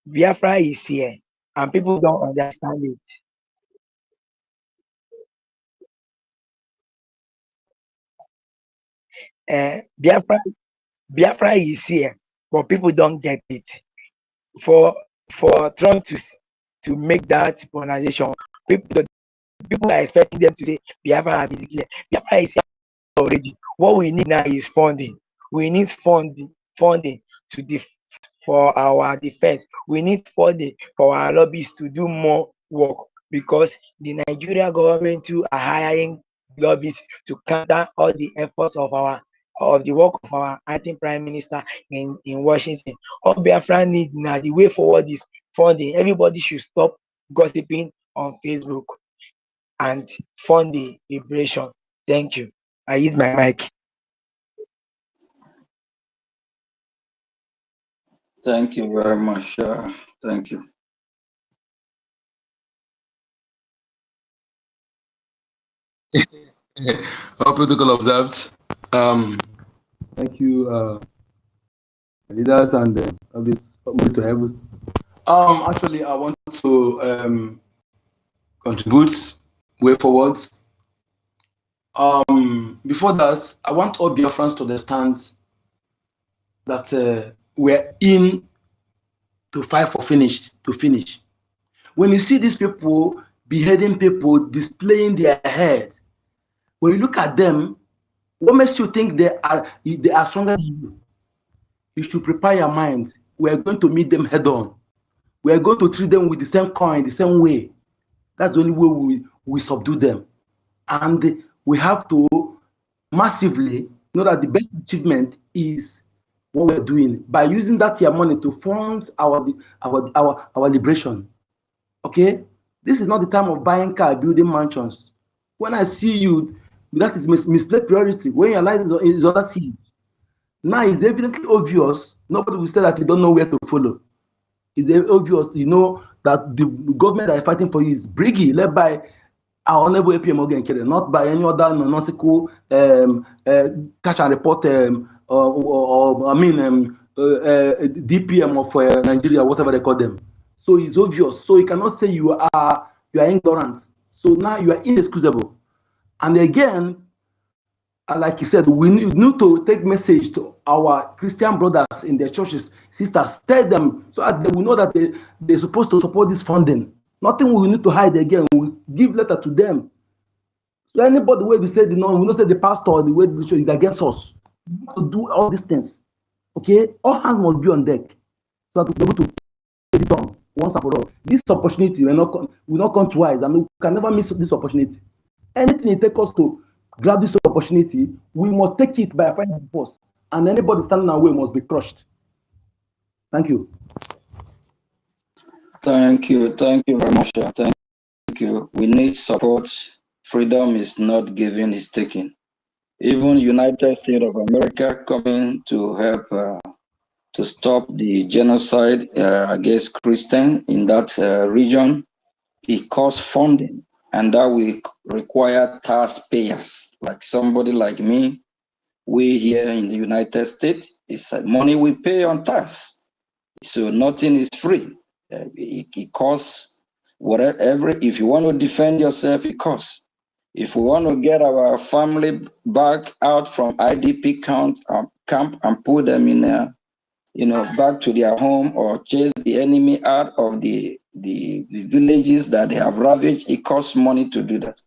Biafra is here, and people don't understand it. Biafra is here, but people don't get it. For Trump to make that pronunciation, people are expecting them to say Biafra has been declared. Biafra is here already. What we need now is funding. We need funding to for our defense. We need funding for our lobbies to do more work, because the Nigerian government too are hiring lobbies to counter all the efforts of the work of our acting prime minister in Washington. All Biafra need now, the way forward is funding. Everybody should stop gossiping on Facebook and fund the liberation. Thank you. I use my mic. Thank you very much. Thank you. All protocol observed. Thank you, leaders and obvious to have. Actually, I want to contribute way forward. Before that, I want all Biafrans to understand that we're in to fight for finish. When you see these people beheading people, displaying their head, when you look at them, what makes you think they are stronger than you? You should prepare your mind. We are going to meet them head on. We are going to treat them with the same coin, the same way. That's the only way we subdue them. And we have to massively know that the best achievement is what we're doing by using that your money to fund our liberation. Okay, this is not the time of buying car, building mansions. When I see you, that is misplaced priority. When your life is other seed. Now it's evidently obvious. Nobody will say that you don't know where to follow. It's obvious, that the government that is fighting for you is Brgie, led by our honorable APM Morgan, not by any other nonsensical catch and report DPM of Nigeria, whatever they call them. So it's obvious. So you cannot say you are ignorant. So now you are inexcusable. And again, like you said, we need to take message to our Christian brothers in their churches, sisters, tell them so that they will know that they're supposed to support this funding. Nothing we need to hide again. We give letter to them. So anybody where we say we not say the pastor or the way the church is against us. We have to do all these things. Okay, all hands must be on deck so that we're able to get it done once and for all. This opportunity will not come twice. I mean, we can never miss this opportunity. Anything it takes us to grab this opportunity, we must take it by finding force, and anybody standing our way must be crushed. Thank you. Thank you very much. Thank thank you. We need support. Freedom is not given, it's taken. Even United States of America coming to help to stop the genocide against Christians in that region. It costs funding, and that will require taxpayers, like somebody like me. We here in the United States, it's money we pay on tax. So nothing is free. It costs whatever. If you want to defend yourself, it costs. If we want to get our family back out from IDP camp and put them in a, back to their home, or chase the enemy out of the villages that they have ravaged, it costs money to do that.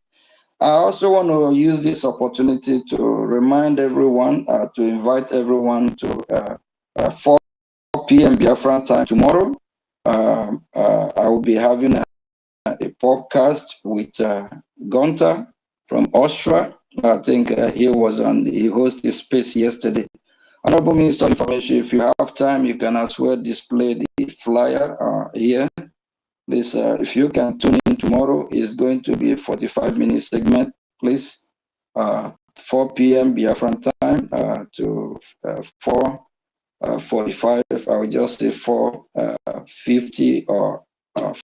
I also want to use this opportunity to remind everyone, to invite everyone to 4 p.m. Biafran time tomorrow. I will be having a podcast with Gunter from Austria. I think he hosted this space yesterday. Honorable Minister of Information, if you have time, you can as well display the flyer here. Please, if you can tune in tomorrow, it's going to be a 45-minute segment, please. 4 p.m. Biafran time to 4:45. I will just say 4:50 or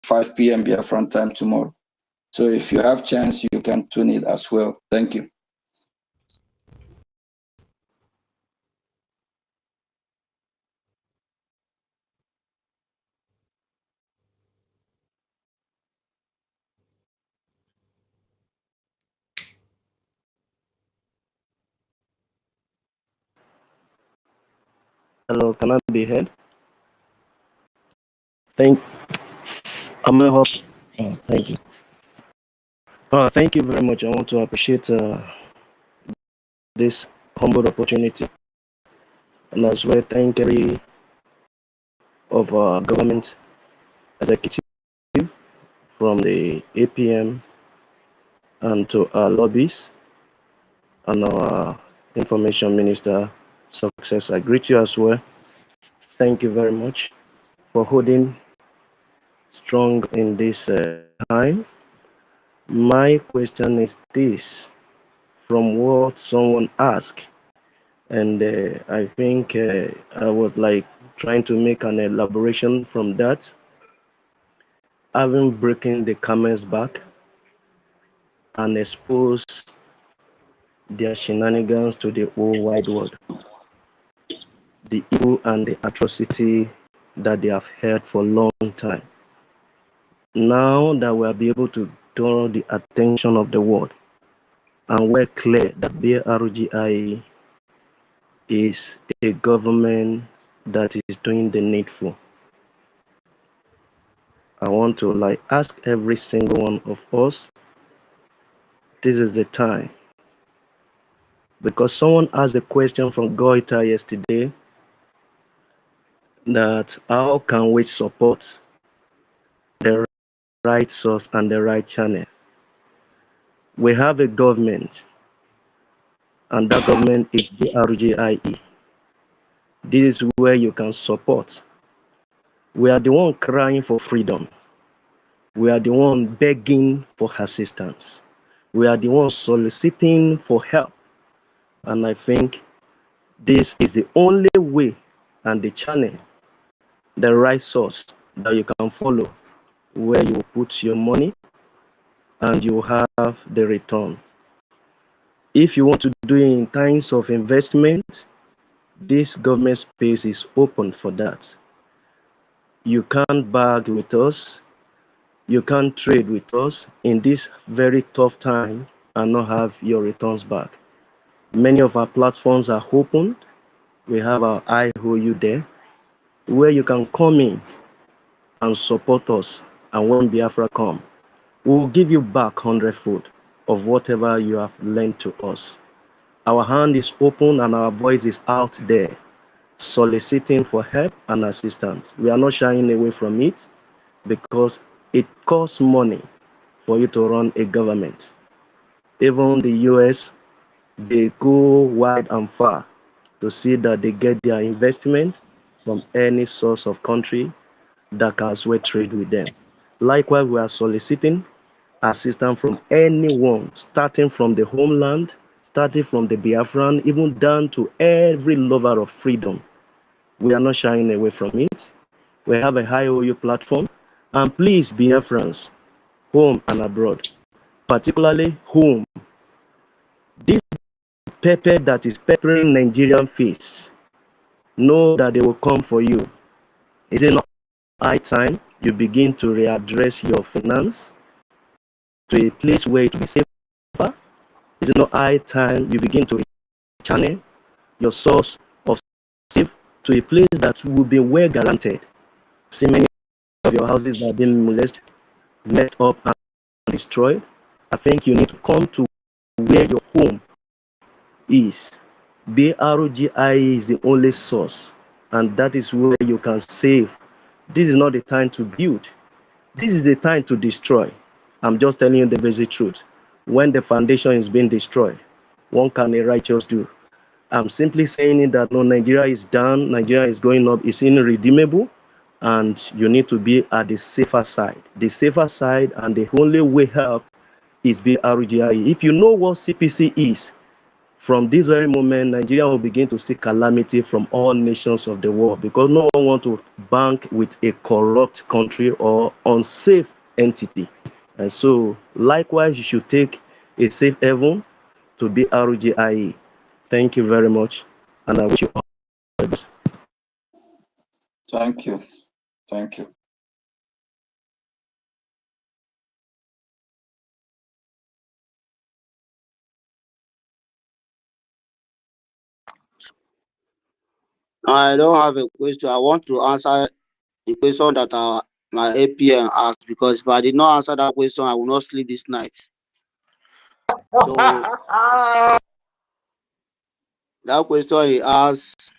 5 p.m. Biafran time tomorrow. So if you have chance, you can tune it as well. Thank you. Hello, can I be heard? Am I up? Oh, thank you. Thank you very much. I want to appreciate this humble opportunity, and as well thank every of our government executive from the APM and to our lobbies and our information minister success. I greet you as well. Thank you very much for holding strong in this time. My question is this, from what someone asked, and I think I would like trying to make an elaboration from that, having breaking the camel's back and expose their shenanigans to the whole wide world, the evil and the atrocity that they have heard for a long time. Now that we will be able to draw the attention of the world, and we're clear that BRGI is a government that is doing the needful. I want to ask every single one of us, this is the time. Because someone asked a question from Goita yesterday, that how can we support the right source and the right channel? We have a government, and that government is the RGIE. This is where you can support. We are the one crying for freedom. We are the one begging for assistance. We are the one soliciting for help. And I think this is the only way and the channel, the right source that you can follow, where you put your money and you have the return. If you want to do it in times of investment, this government space is open for that. You can't bag with us. You can't trade with us in this very tough time and not have your returns back. Many of our platforms are open. We have our IOU there, where you can come in and support us. And when Biafra come, we will give you back 100-fold of whatever you have lent to us. Our hand is open and our voice is out there, soliciting for help and assistance. We are not shying away from it, because it costs money for you to run a government. Even the US, they go wide and far to see that they get their investment from any source of country that can as well trade with them. Likewise, we are soliciting assistance from anyone, starting from the homeland, starting from the Biafran, even down to every lover of freedom. We are not shying away from it. We have a high OU platform. And please, Biafrans, home and abroad, particularly home, this pepper that is peppering Nigerian face, know that they will come for you. Is it not high time you begin to readdress your finance to a place where it will be safer? Is it not high time you begin to channel your source of safe to a place that will be well guaranteed? See, many of your houses that have been molested, met up and destroyed. I think you need to come to where your home is. BRGI is the only source, and that is where you can save. This is not the time to build. This is the time to destroy. I'm just telling you the basic truth. When the foundation is being destroyed, what can a righteous do? I'm simply saying that no, Nigeria is down, Nigeria is going up, it's irredeemable, and you need to be at the safer side. The safer side, and the only way help is BRGI. If you know what CPC is, from this very moment, Nigeria will begin to see calamity from all nations of the world, because no one wants to bank with a corrupt country or unsafe entity. And so, likewise, you should take a safe haven to BRGIE. Thank you very much, and I wish you all the best. Thank you. Thank you. I don't have a question. I want to answer the question that my APM asked, because if I did not answer that question, I will not sleep this night. So that question he asked,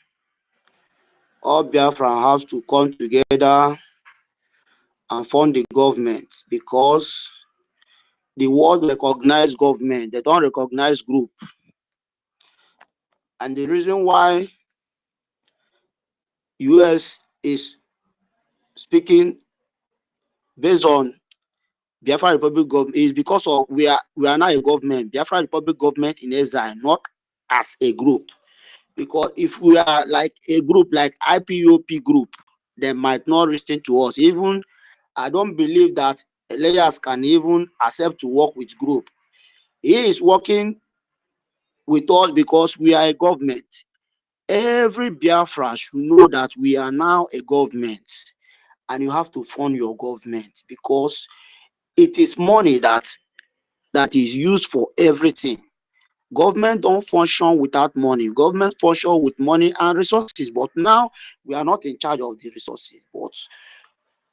all Biafran have to come together and fund the government, because the world recognize government, they don't recognize group. And the reason why US is speaking based on Biafra Republic government is because of we are not a government. Biafra Republic government in exile, not as a group. Because if we are like a group like IPOP group, they might not listen to us. Even I don't believe that Elias can even accept to work with group. He is working with us because we are a government. Every Biafra should know that we are now a government, and you have to fund your government, because it is money that is used for everything. Government don't function without money. Government function with money and resources. But now we are not in charge of the resources. But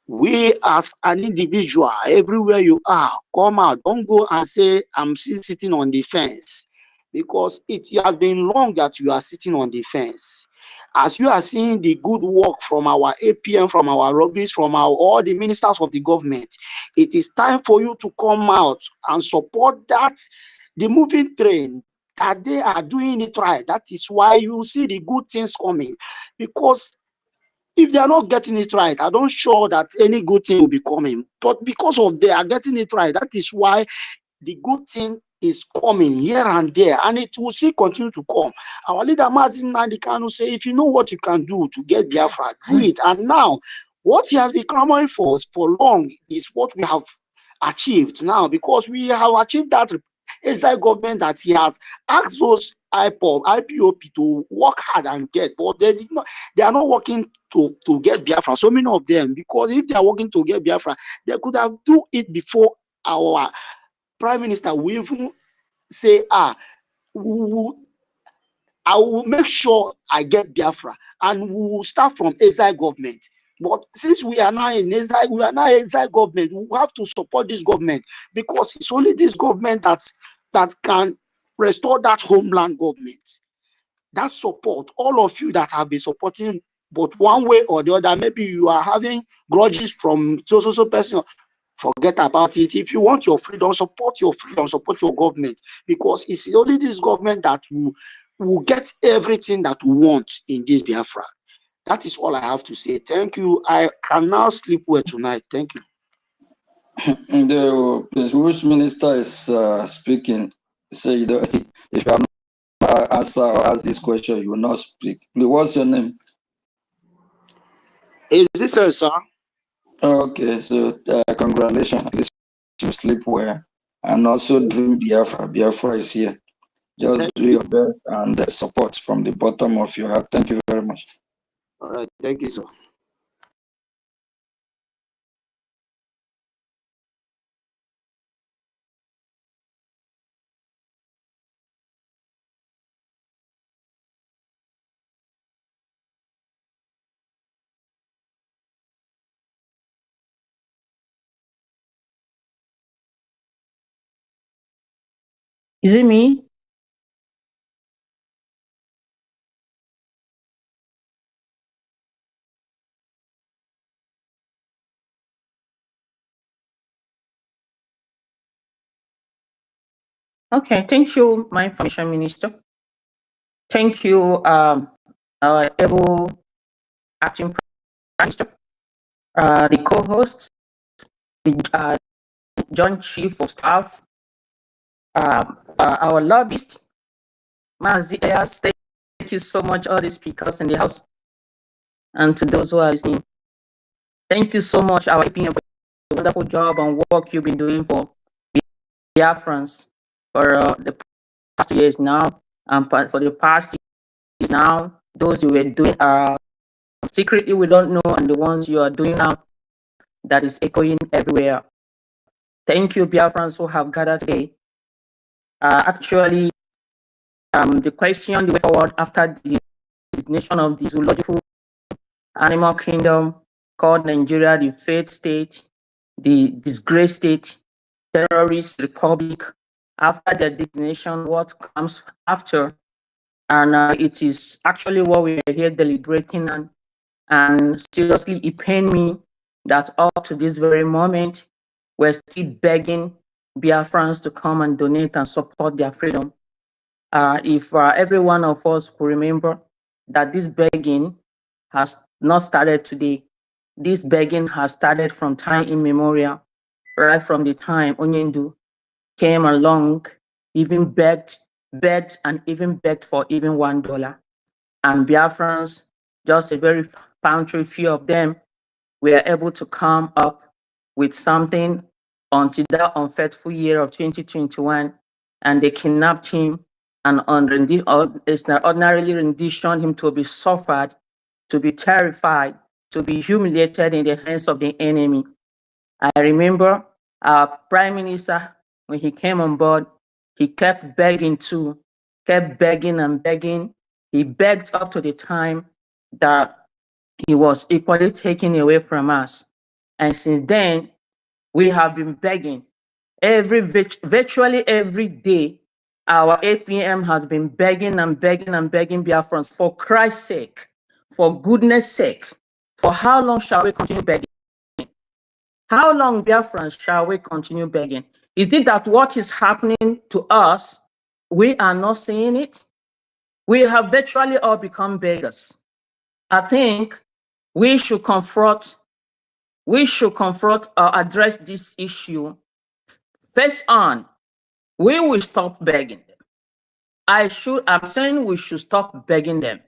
we as an individual, everywhere you are, come out. Don't go and say, I'm still sitting on the fence. Because it has been long that you are sitting on the fence. As you are seeing the good work from our APM, from our rubbish, from all the ministers of the government, it is time for you to come out and support that, the moving train, that they are doing it right. That is why you see the good things coming. Because if they are not getting it right, I don't sure that any good thing will be coming. But because of they are getting it right, that is why the good thing is coming here and there, and it will still continue to come. Our leader Martin Nandikanu say, if you know what you can do to get Biafra, do it. And now, what he has been clamoring for long is what we have achieved now, because we have achieved that exile government that he has asked those IPOP to work hard and get, but they are not working to get Biafra. So many of them, because if they are working to get Biafra, they could have do it before our Prime Minister will even say, I will make sure I get Biafra, and we will start from exile government. But since we are now in exile, we are now exile government, we have to support this government, because it's only this government that can restore that homeland government. That support, all of you that have been supporting, but one way or the other, maybe you are having grudges from so person. Forget about it. If you want your freedom, support your government, because it's only this government that will get everything that we want in this Biafra. That is all I have to say. Thank you. I can now sleep well tonight. Thank you. The which minister is speaking? Say you don't, if you have not answer or ask this question, you will not speak. What's your name? Is this a sir? Okay, so congratulations. At least you sleep well, and also dream Biafra. Biafra is here. Just Thank do you. your best and support from the bottom of your heart. Thank you very much. All right, thank you, sir. Is it me? Okay, thank you, my information minister. Thank you, our able acting prime minister, the co-host, the joint chief of staff, our lobbyist, Mazi Ayas. Thank you so much, all the speakers in the house, and to those who are listening. Thank you so much, our APM, for the wonderful job and work you've been doing for Biafrans for the past years now, and for the past years now. Those you were doing secretly, we don't know, and the ones you are doing now, that is echoing everywhere. Thank you, Biafrans who have gathered today. Actually, the question, the way forward after the designation of the zoological animal kingdom called Nigeria, the failed state, the disgraced state, terrorist republic, after the designation, what comes after? And it is actually what we are here deliberating on. And seriously, it pained me that up to this very moment, we're still begging Biafrans to come and donate and support their freedom. If every one of us could remember that this begging has not started today. This begging has started from time immemorial, right from the time Onyendu came along, even begged, and even begged for even $1. And Biafrans, just a very paltry few of them, were able to come up with something until that unfaithful year of 2021, and they kidnapped him and ordinarily renditioned him to be suffered, to be terrified, to be humiliated in the hands of the enemy. I remember our prime minister, when he came on board, he kept begging too, kept begging and begging. He begged up to the time that he was equally taken away from us. And since then, we have been begging. Virtually every day, our APM has been begging and begging and begging Biafrans, for Christ's sake, for goodness sake, for how long shall we continue begging? How long, Biafrans, shall we continue begging? Is it that what is happening to us, we are not seeing it? We have virtually all become beggars. I think we should confront or address this issue face on. We will stop begging them. I'm saying we should stop begging them.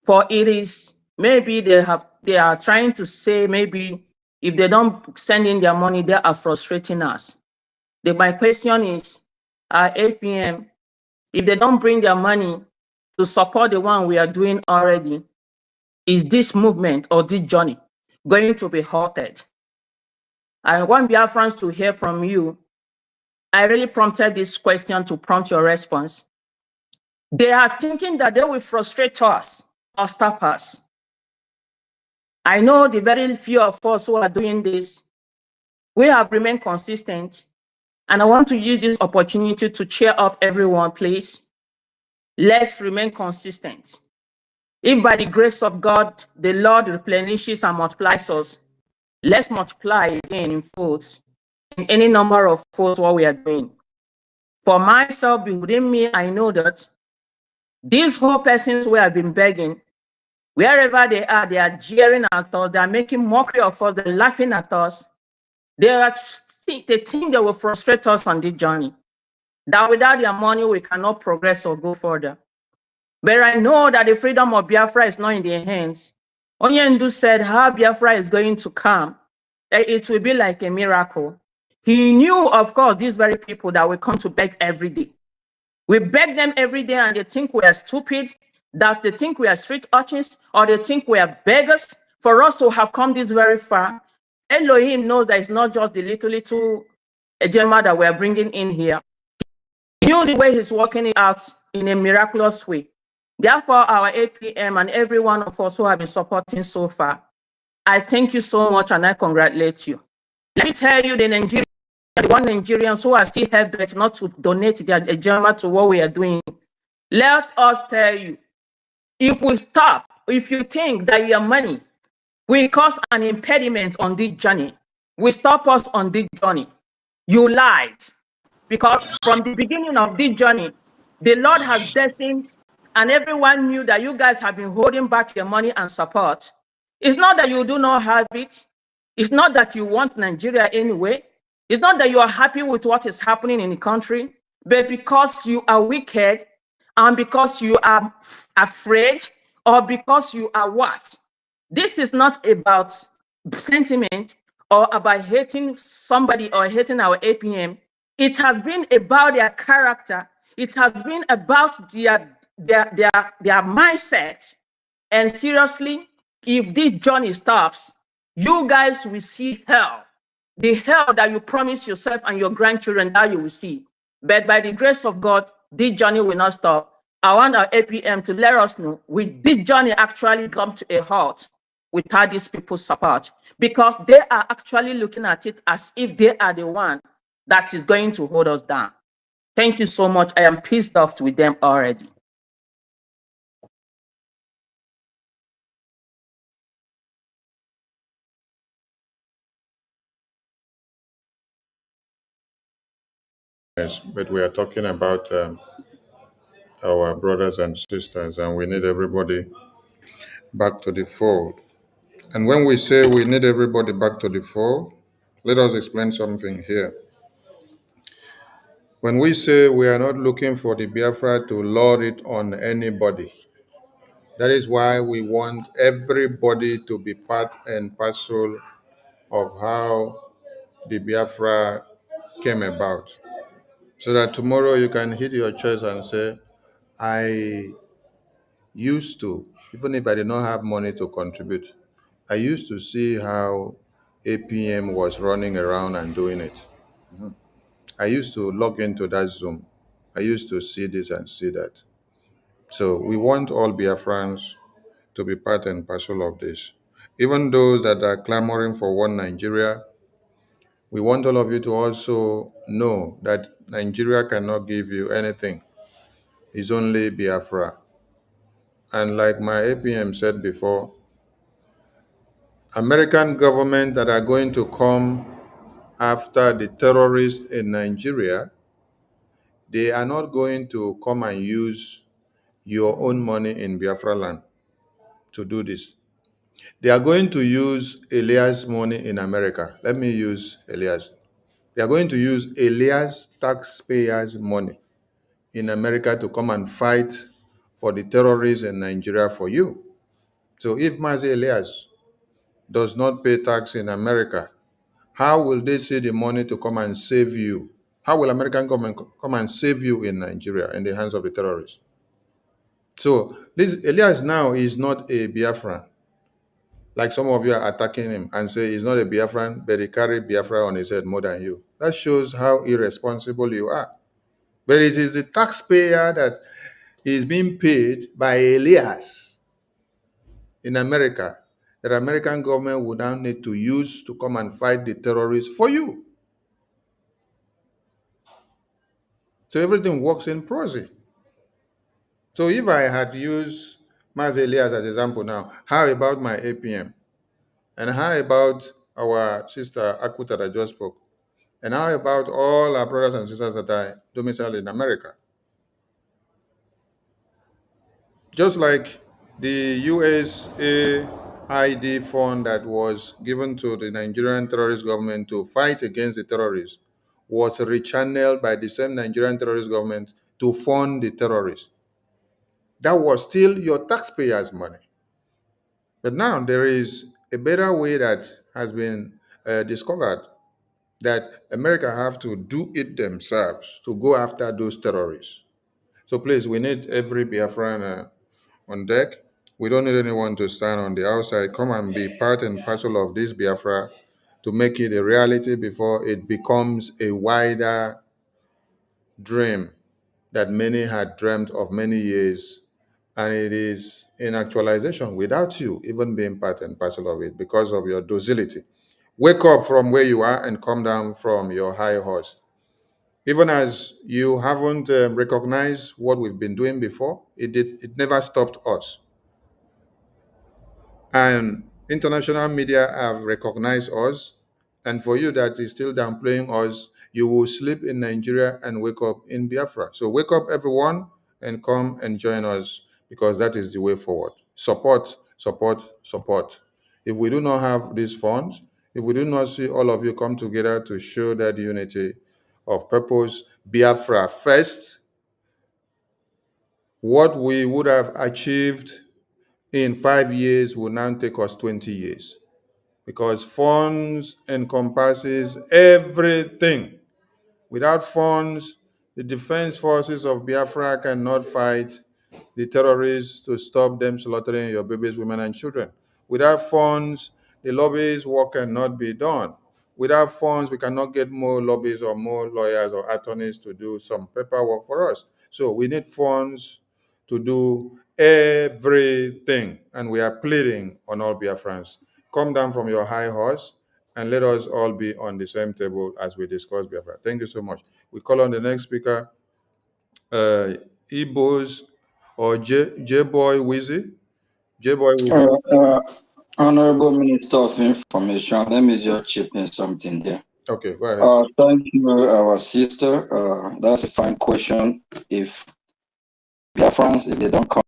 For it is, maybe they are trying to say, maybe if they don't send in their money, they are frustrating us. My question is, APM, if they don't bring their money to support the one we are doing already, is this movement or this journey going to be halted? I want Biafrans to hear from you. I really prompted this question to prompt your response. They are thinking that they will frustrate us or stop us. I know the very few of us who are doing this, we have remained consistent. And I want to use this opportunity to cheer up everyone, please. Let's remain consistent. If by the grace of God, the Lord replenishes and multiplies us, let's multiply again in folds, in any number of folds what we are doing. For myself, within me, I know that these whole persons who have been begging, wherever they are jeering at us, they are making mockery of us, they're laughing at us. They think they will frustrate us on this journey, that without their money, we cannot progress or go further. But I know that the freedom of Biafra is not in their hands. Onyendu said how Biafra is going to come, it will be like a miracle. He knew, of course, these very people that will come to beg every day. We beg them every day and they think we are stupid, that they think we are street urchins, or they think we are beggars. For us to have come this very far, Elohim knows that it's not just the little Ejema that we are bringing in here. He knew the way he's working it out in a miraculous way. Therefore, our APM and every one of us who have been supporting so far, I thank you so much and I congratulate you. Let me tell you, the Nigerians who are still hell-bent not to donate their Ejema to what we are doing, let us tell you, if we stop, if you think that your money will cause an impediment on this journey, will stop us on this journey, you lied. Because from the beginning of this journey, the Lord has destined, and everyone knew that you guys have been holding back your money and support. It's not that you do not have it. It's not that you want Nigeria anyway. It's not that you are happy with what is happening in the country, but because you are wicked and because you are afraid, or because you are what? This is not about sentiment or about hating somebody or hating our APM. It has been about their character. It has been about their mindset. And seriously, if this journey stops, you guys will see hell. The hell that you promise yourself and your grandchildren that you will see. But by the grace of God, this journey will not stop. I want our APM to let us know, will this journey actually come to a halt without these people's support? Because they are actually looking at it as if they are the one that is going to hold us down. Thank you so much. I am pissed off with them already. Yes, but we are talking about our brothers and sisters, and we need everybody back to the fold. And when we say we need everybody back to the fold, let us explain something here. When we say we are not looking for the Biafra to lord it on anybody, that is why we want everybody to be part and parcel of how the Biafra came about. So that tomorrow you can hit your chest and say, I used to, even if I did not have money to contribute, I used to see how APM was running around and doing it. I used to log into that Zoom. I used to see this and see that. So we want all Biafrans to be part and parcel of this. Even those that are clamoring for one Nigeria, we want all of you to also know that Nigeria cannot give you anything. It's only Biafra. And like my APM said before, American government that are going to come after the terrorists in Nigeria, they are not going to come and use your own money in Biafra land to do this. They are going to use Elias' money in America. Let me use Elias. They are going to use Elias' taxpayers' money in America to come and fight for the terrorists in Nigeria for you. So if Mazi Elias does not pay tax in America, how will they see the money to come and save you? How will American government come and save you in Nigeria in the hands of the terrorists? So this Elias now is not a Biafran. Like some of you are attacking him and say he's not a Biafran, but he carried Biafra on his head more than you. That shows how irresponsible you are. But it is the taxpayer that is being paid by Elias in America that American government would now need to use to come and fight the terrorists for you. So everything works in prosy. So if I had used Maz Elias as an example now, how about my APM? And how about our sister Akuta that just spoke? And how about all our brothers and sisters that are domiciled in America? Just like the USA ID fund that was given to the Nigerian terrorist government to fight against the terrorists was rechanneled by the same Nigerian terrorist government to fund the terrorists. That was still your taxpayers' money. But now there is a better way that has been discovered, that America have to do it themselves to go after those terrorists. So please, we need every Biafran on deck. We don't need anyone to stand on the outside. Come and be part and parcel of this Biafra to make it a reality before it becomes a wider dream that many had dreamt of many years. And it is in actualization without you even being part and parcel of it because of your docility. Wake up from where you are and come down from your high horse. Even as you haven't recognized what we've been doing before, it never stopped us. And international media have recognized us. And for you that is still downplaying us, you will sleep in Nigeria and wake up in Biafra. So wake up, everyone, and come and join us, because that is the way forward. Support, support, support. If we do not have these funds, if we do not see all of you come together to show that unity of purpose, Biafra first, what we would have achieved in 5 years will now take us 20 years, because funds encompasses everything. Without funds, the defense forces of Biafra cannot fight the terrorists to stop them slaughtering your babies, women, and children. Without funds, the lobbies work cannot be done. Without funds, we cannot get more lobbies or more lawyers or attorneys to do some paperwork for us. So we need funds to do everything. And we are pleading on all Biafrans. Come down from your high horse and let us all be on the same table as we discuss Biafra. Thank you so much. We call on the next speaker, Igbos or J-Boy Wizzy. J-Boy Wizzy. Honorable Minister of Information, let me just chip in something there. Okay, go ahead. Thank you, our sister. That's a fine question. If Biafrans, if they don't come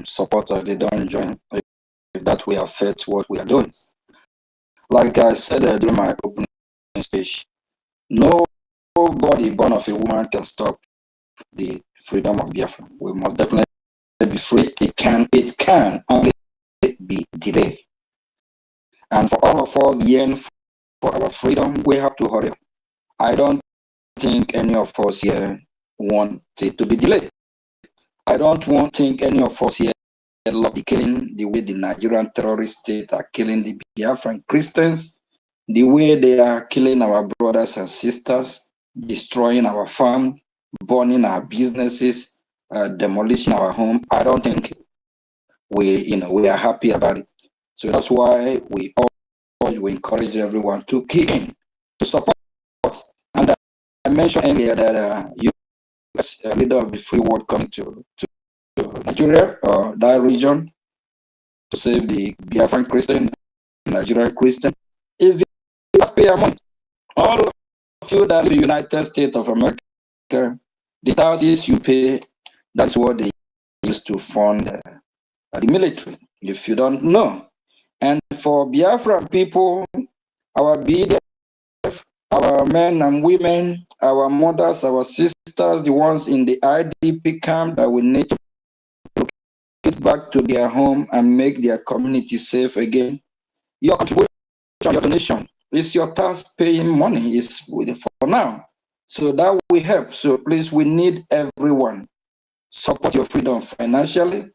support us, they don't join, if that will affect what we are doing. Like I said during my opening speech, nobody born of a woman can stop the freedom of Biafra. We must definitely be free. It can only be delayed. And for all of us yearning for our freedom, we have to hurry up. I don't think any of us here want it to be delayed. I don't think any of us here love the killing, the way the Nigerian terrorist state are killing the Biafran Christians, the way they are killing our brothers and sisters, destroying our farm, burning our businesses, demolishing our home. I don't think we are happy about it. So that's why we encourage everyone to key in, to support. And I mentioned earlier that you as a leader of the free world coming to Nigeria or that region to save the Biafran Christian, Nigerian Christian, is the taxpayer money. All of you that live in the United States of America, the taxes you pay, that's what they use to fund the military, if you don't know. And for Biafran people, our BDF, our men and women, our mothers, our sisters, the ones in the IDP camp that we need to get back to their home and make their community safe again. Your contribution, your donation, is your tax paying money, is for now. So that will help. So please, we need everyone. Support your freedom financially.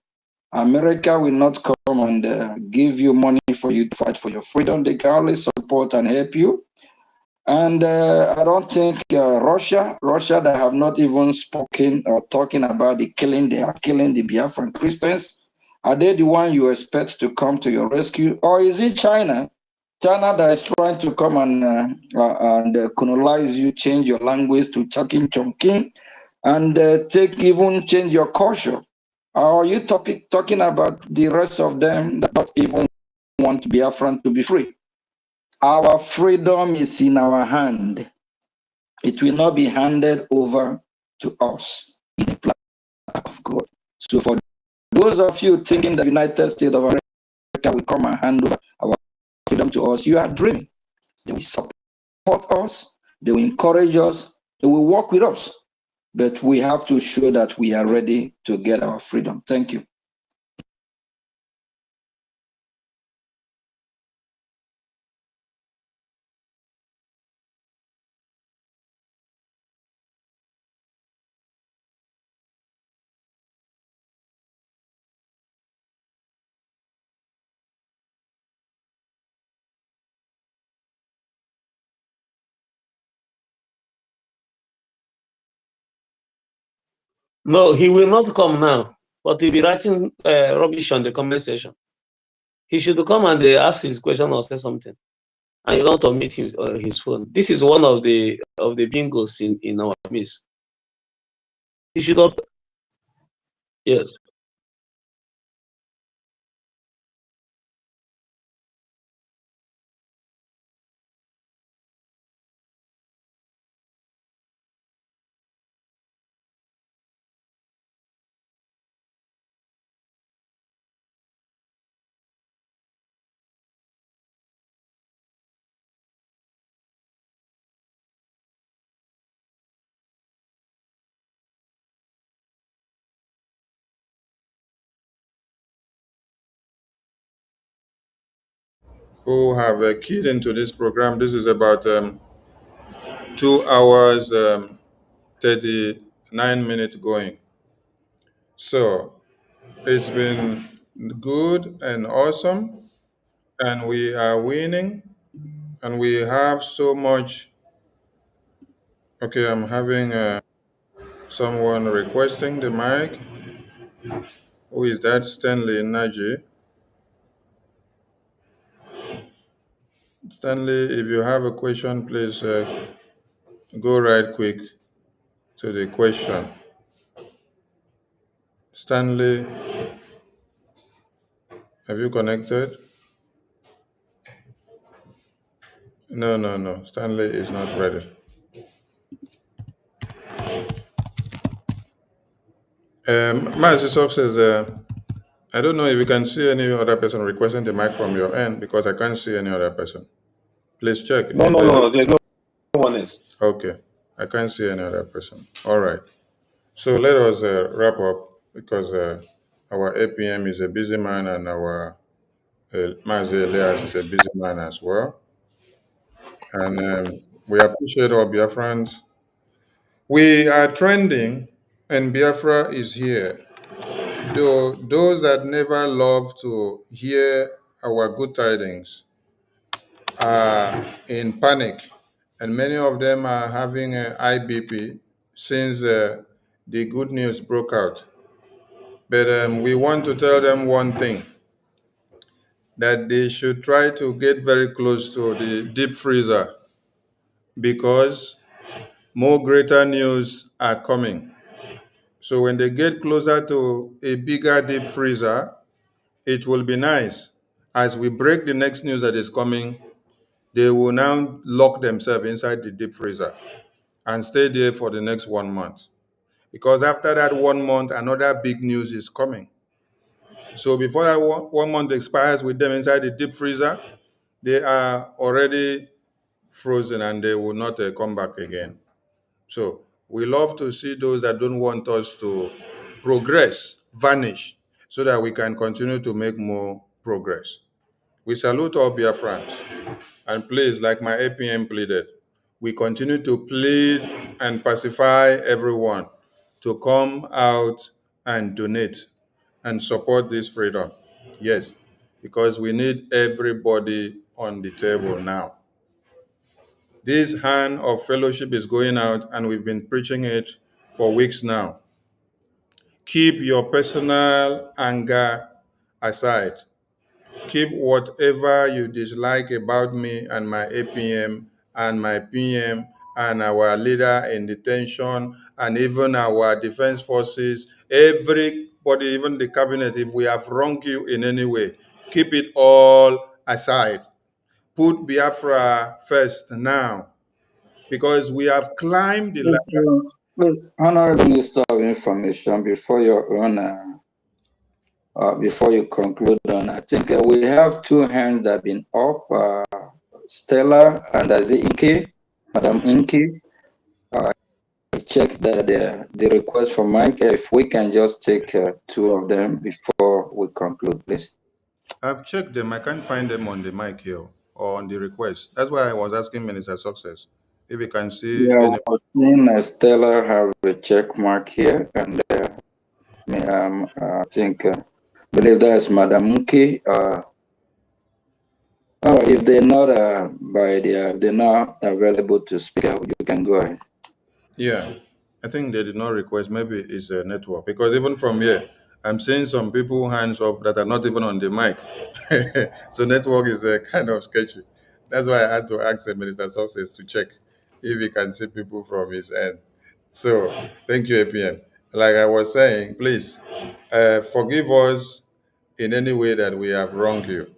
America will not come and give you money for you to fight for your freedom. They can only support and help you. And I don't think Russia that have not even spoken or talking about the killing, they are killing the Biafran Christians. Are they the one you expect to come to your rescue? Or is it China? China that is trying to come and colonize you, change your language to Chakin Chongqing, and change your culture. Or are you talking about the rest of them that don't even want Biafran to be free? Our freedom is in our hand. It will not be handed over to us in the plan of God. So for those of you thinking the United States of America will come and hand over our freedom to us. You are dreaming. They will support us, they will encourage us, they will work with us. But we have to show that we are ready to get our freedom. Thank you. No, he will not come now, but he'll be writing rubbish on the comment section. He should come and ask his question or say something. And you don't omit his phone. This is one of the bingos in our midst. He should up. Yes. Who have keyed into this program. This is about 2 hours, 39 minutes going. So it's been good and awesome, and we are winning, and we have so much. Okay, I'm having someone requesting the mic. Who is that? Stanley Naji. Stanley, if you have a question, please go right quick to the question. Stanley, have you connected? No. Stanley is not ready. Master Sock says, I don't know if you can see any other person requesting the mic from your end, because I can't see any other person. Please check. No, there's no one else. Okay, I can't see any other person. All right. So let us wrap up, because our APM is a busy man, and our Mazi Elias is a busy man as well. And we appreciate our Biafrans. We are trending, and Biafra is here. Though those that never love to hear our good tidings are in panic, and many of them are having an IBP since the good news broke out. But we want to tell them one thing, that they should try to get very close to the deep freezer, because more greater news are coming. So when they get closer to a bigger deep freezer, it will be nice. As we break the next news that is coming, they will now lock themselves inside the deep freezer and stay there for the next 1 month. Because after that 1 month, another big news is coming. So before that 1 month expires with them inside the deep freezer, they are already frozen and they will not come back again. So we love to see those that don't want us to progress vanish, so that we can continue to make more progress. We salute all Biafrans, and please, like my APM pleaded, we continue to plead and pacify everyone to come out and donate and support this freedom. Yes, because we need everybody on the table now. This hand of fellowship is going out, and we've been preaching it for weeks now. Keep your personal anger aside. Keep whatever you dislike about me and my APM and my PM and our leader in detention and even our defense forces, everybody, even the cabinet. If we have wronged you in any way, keep it all aside. Put Biafra first now, because we have climbed the ladder. Honorable Minister of Information, before your own before you conclude on, I think we have two hands that have been up, Stella and Inky, Madam Inky. Check the request for Mike. If we can just take two of them before we conclude, please. I've checked them. I can't find them on the mic here or on the request. That's why I was asking Minister Success if you can see Yeah, any. I've seen Stella have a check mark here, and I think believe that's Madam Inky. If they're not they're not available to speak, you can go ahead. Yeah, I think they did not request. Maybe it's a network because even from here, I'm seeing some people hands up that are not even on the mic. So network is kind of sketchy. That's why I had to ask the Minister Success to check if he can see people from his end. So thank you, APM. Like I was saying, please forgive us in any way that we have wronged you.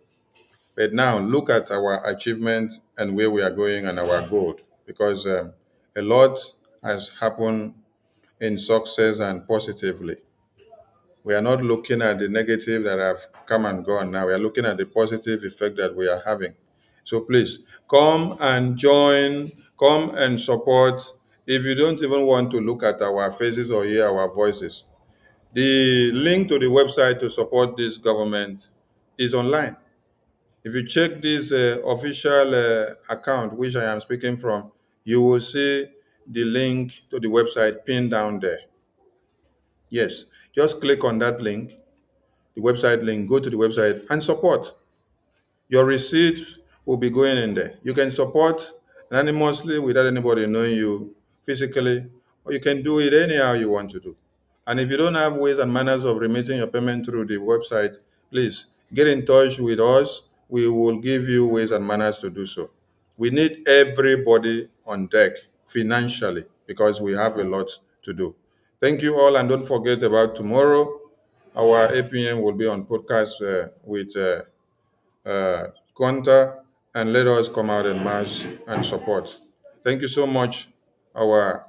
But now look at our achievement and where we are going and our goal, because a lot has happened in success and positively. We are not looking at the negative that have come and gone now. We are looking at the positive effect that we are having. So please come and join, come and support. If you don't even want to look at our faces or hear our voices, the link to the website to support this government is online. If you check this official account, which I am speaking from, you will see the link to the website pinned down there. Yes, just click on that link, the website link, go to the website and support. Your receipt will be going in there. You can support anonymously without anybody knowing you physically, or you can do it anyhow you want to do. And if you don't have ways and manners of remitting your payment through the website, please get in touch with us. We will give you ways and manners to do so. We need everybody on deck financially because we have a lot to do. Thank you all, and don't forget about tomorrow. Our APM will be on podcast with Quanta, and let us come out in mass and support. Thank you so much, our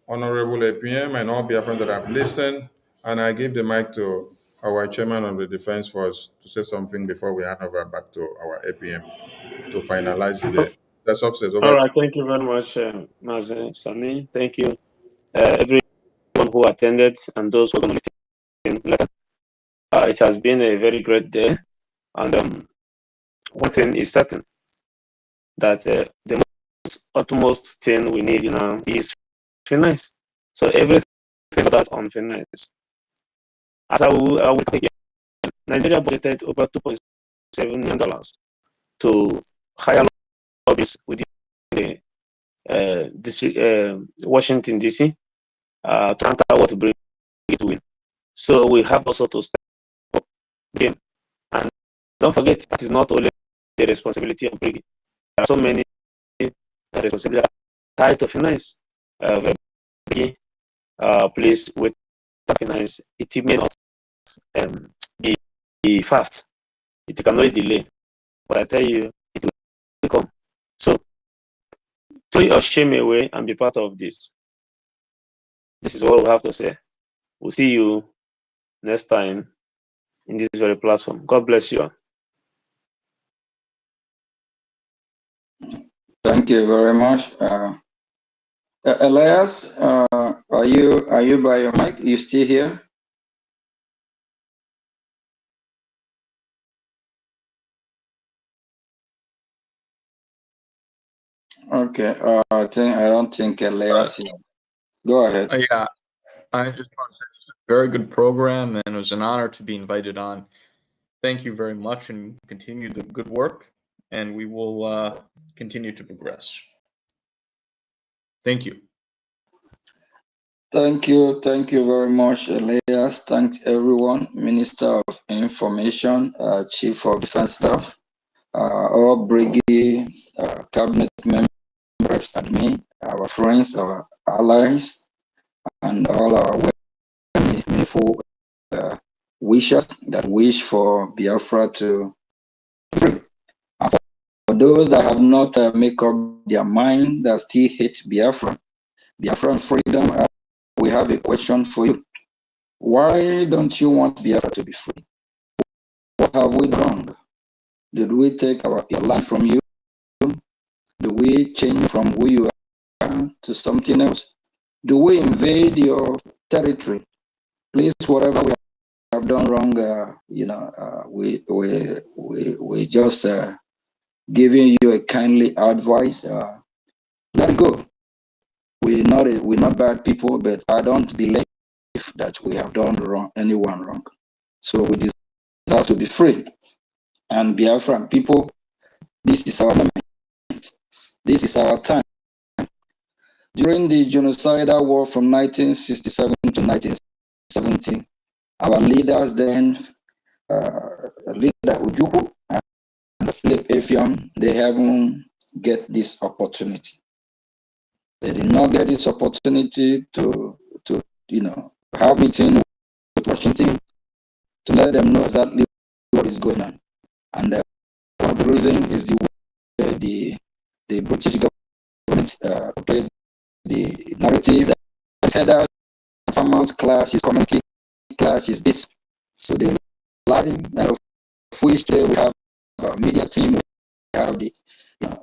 Honorable APM and all Biafrans that have listened. And I give the mic to our Chairman of the Defense Force to say something before we hand over back to our APM to finalize the success. All Over. right, thank you very much, Mazen Sami. Thank you, everyone who attended and those who are going to listen later. It has been a very great day, and one thing is certain that the most utmost thing we need now is finance. So everything that's on finance. As I will take it, Nigeria budgeted over $2.7 million to hire lobbyists within the district, Washington DC, to counter what Brgie is doing. So we have also to step up again. And don't forget, it is not only the responsibility of Brgie. There are so many responsibilities tied to finance. Brgie, please, with finance, it may not be fast. It cannot delay. But I tell you, it will come. So throw your shame away and be part of this. This is what we have to say. We'll see you next time in this very platform. God bless you. Thank you very much. Elias, are you by your mic? You still here? Okay. I don't think Elias. Go ahead. Yeah, I just want to say it's a very good program, and it was an honor to be invited on. Thank you very much, and continue the good work, and we will continue to progress. Thank you. Thank you very much, Elias. Thanks everyone, Minister of Information, Chief of Defense Staff, all Brgie, cabinet members, admin, our friends, our allies, and all our meaningful wishers that wish for Biafra to free. And for those that have not made up their mind, that still hate Biafra and freedom, we have a question for you. Why don't you want Biafra to be free? What have we done wrong? Did we take your land from you? Do we change from who you are to something else? Do we invade your territory? Please, whatever we have done wrong, we just giving you a kindly advice. Let it go. We're not bad people, but I don't believe that we have done anyone wrong. So we deserve to be free. And Biafran people, this is our moment. This is our time. During the genocidal war from 1967 to 1970, our leaders then, leader Ojukwu and Philip Effiong, they haven't get this opportunity. They did not get this opportunity to have meeting with Washington to let them know exactly what is going on. And one of the reasons is the way the British government portrayed the narrative that headers, farmers clash, is community clash, is this. So they lie, of which we have a media team, we have the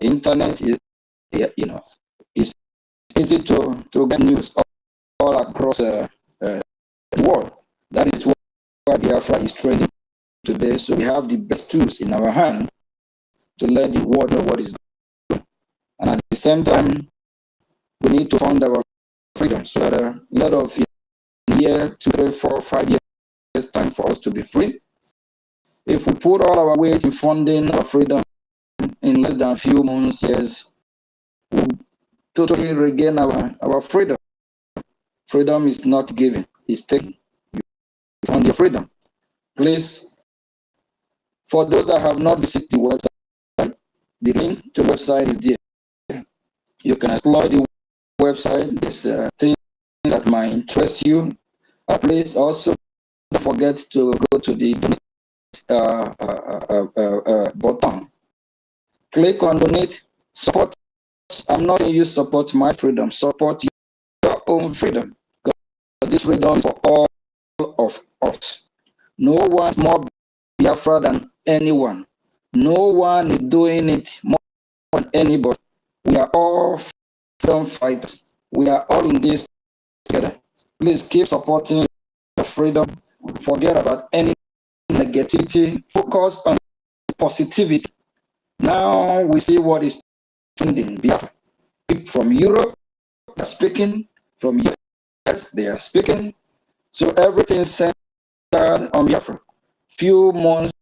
internet, it's easy to get news all across the world. That is why Biafra is trending today. So we have the best tools in our hand to let the world know what is going on. And at the same time, we need to fund our freedom so that a lot of year, 2, 3, 4, 5 years time for us to be free. If we put all our weight in funding our freedom in less than a few months, years, we'll totally regain our freedom. Freedom is not given, it's taken. You found your freedom. Please, for those that have not visited the website, the link to the website is there. You can explore the website. There's things that might interest you. Please also don't forget to go to the donate button. Click on donate. Support. I'm not saying you support my freedom. Support your own freedom. Because this freedom is for all of us. No one is more Biafra than anyone. No one is doing it more than anybody. We are all freedom fighters. We are all in this together. Please keep supporting the freedom. Forget about any negativity. Focus on positivity. Now we see what is trending. Biafra. People from Europe are speaking. From US they are speaking. So everything centered on Biafra. Few months,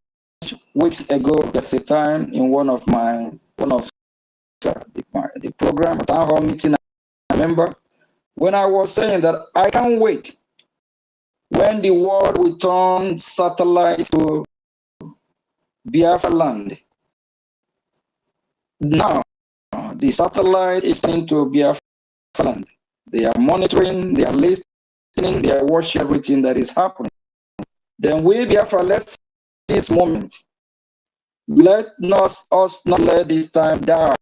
weeks ago, there's a time in one of the program, town hall meeting, I remember when I was saying that I can't wait when the world will turn satellite to Biafra land. Now, the satellite is turning to Biafra land. They are monitoring, they are listening, they are watching everything that is happening. Then we, Biafra, let's see this moment. Let us not let this time die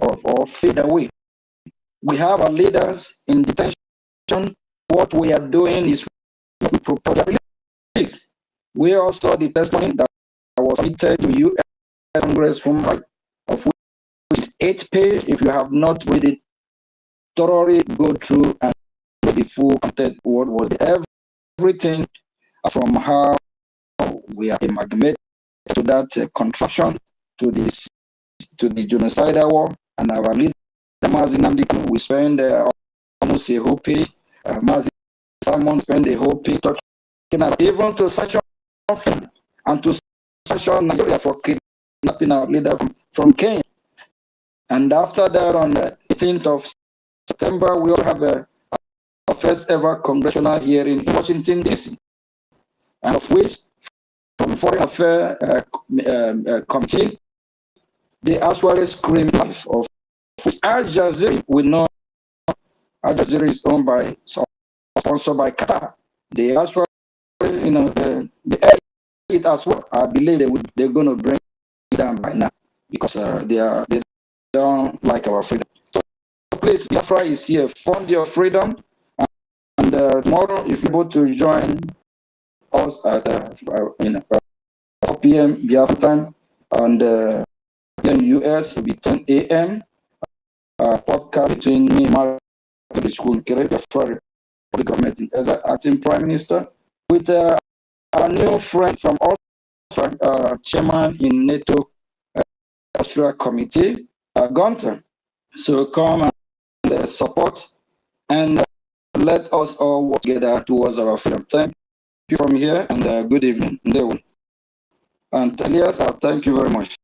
or fade away. We have our leaders in detention. What we are doing is we propose their release. We also the testimony that was submitted to you Congresswoman, of which is 8 pages. If you have not read it thoroughly, go through and read the full content. What was everything from how we are amalgamated to that contraction to the genocidal war, and our leader Mazi Nnamdi, we spend almost a whole page. Mazi Simon spent a whole page talking about even to sanction and to sanction Nigeria for kidnapping our leader from Kenya. And after that, on the 18th of September, we also have a first ever congressional hearing in Washington, D.C., and of which from Foreign Affairs Committee, they actually scream life of Al Jazeera. We know Al Jazeera is owned by, sponsored by Qatar. They actually, they air it as well. I believe they're going to bring it down by now because they don't like our freedom. So please, Biafra is here. Fund your freedom, and tomorrow, if you're able to join us at p.m. Biafra time, and here in the US will be 10 a.m. Podcast between me and the school, Biafra Republic of Metin as acting Prime Minister, with our new friend from Austria, Chairman in NATO Austria Committee, Gunther. So come and support and let us all work together towards our freedom. Thank you from here, and good evening. And Elias, thank you very much.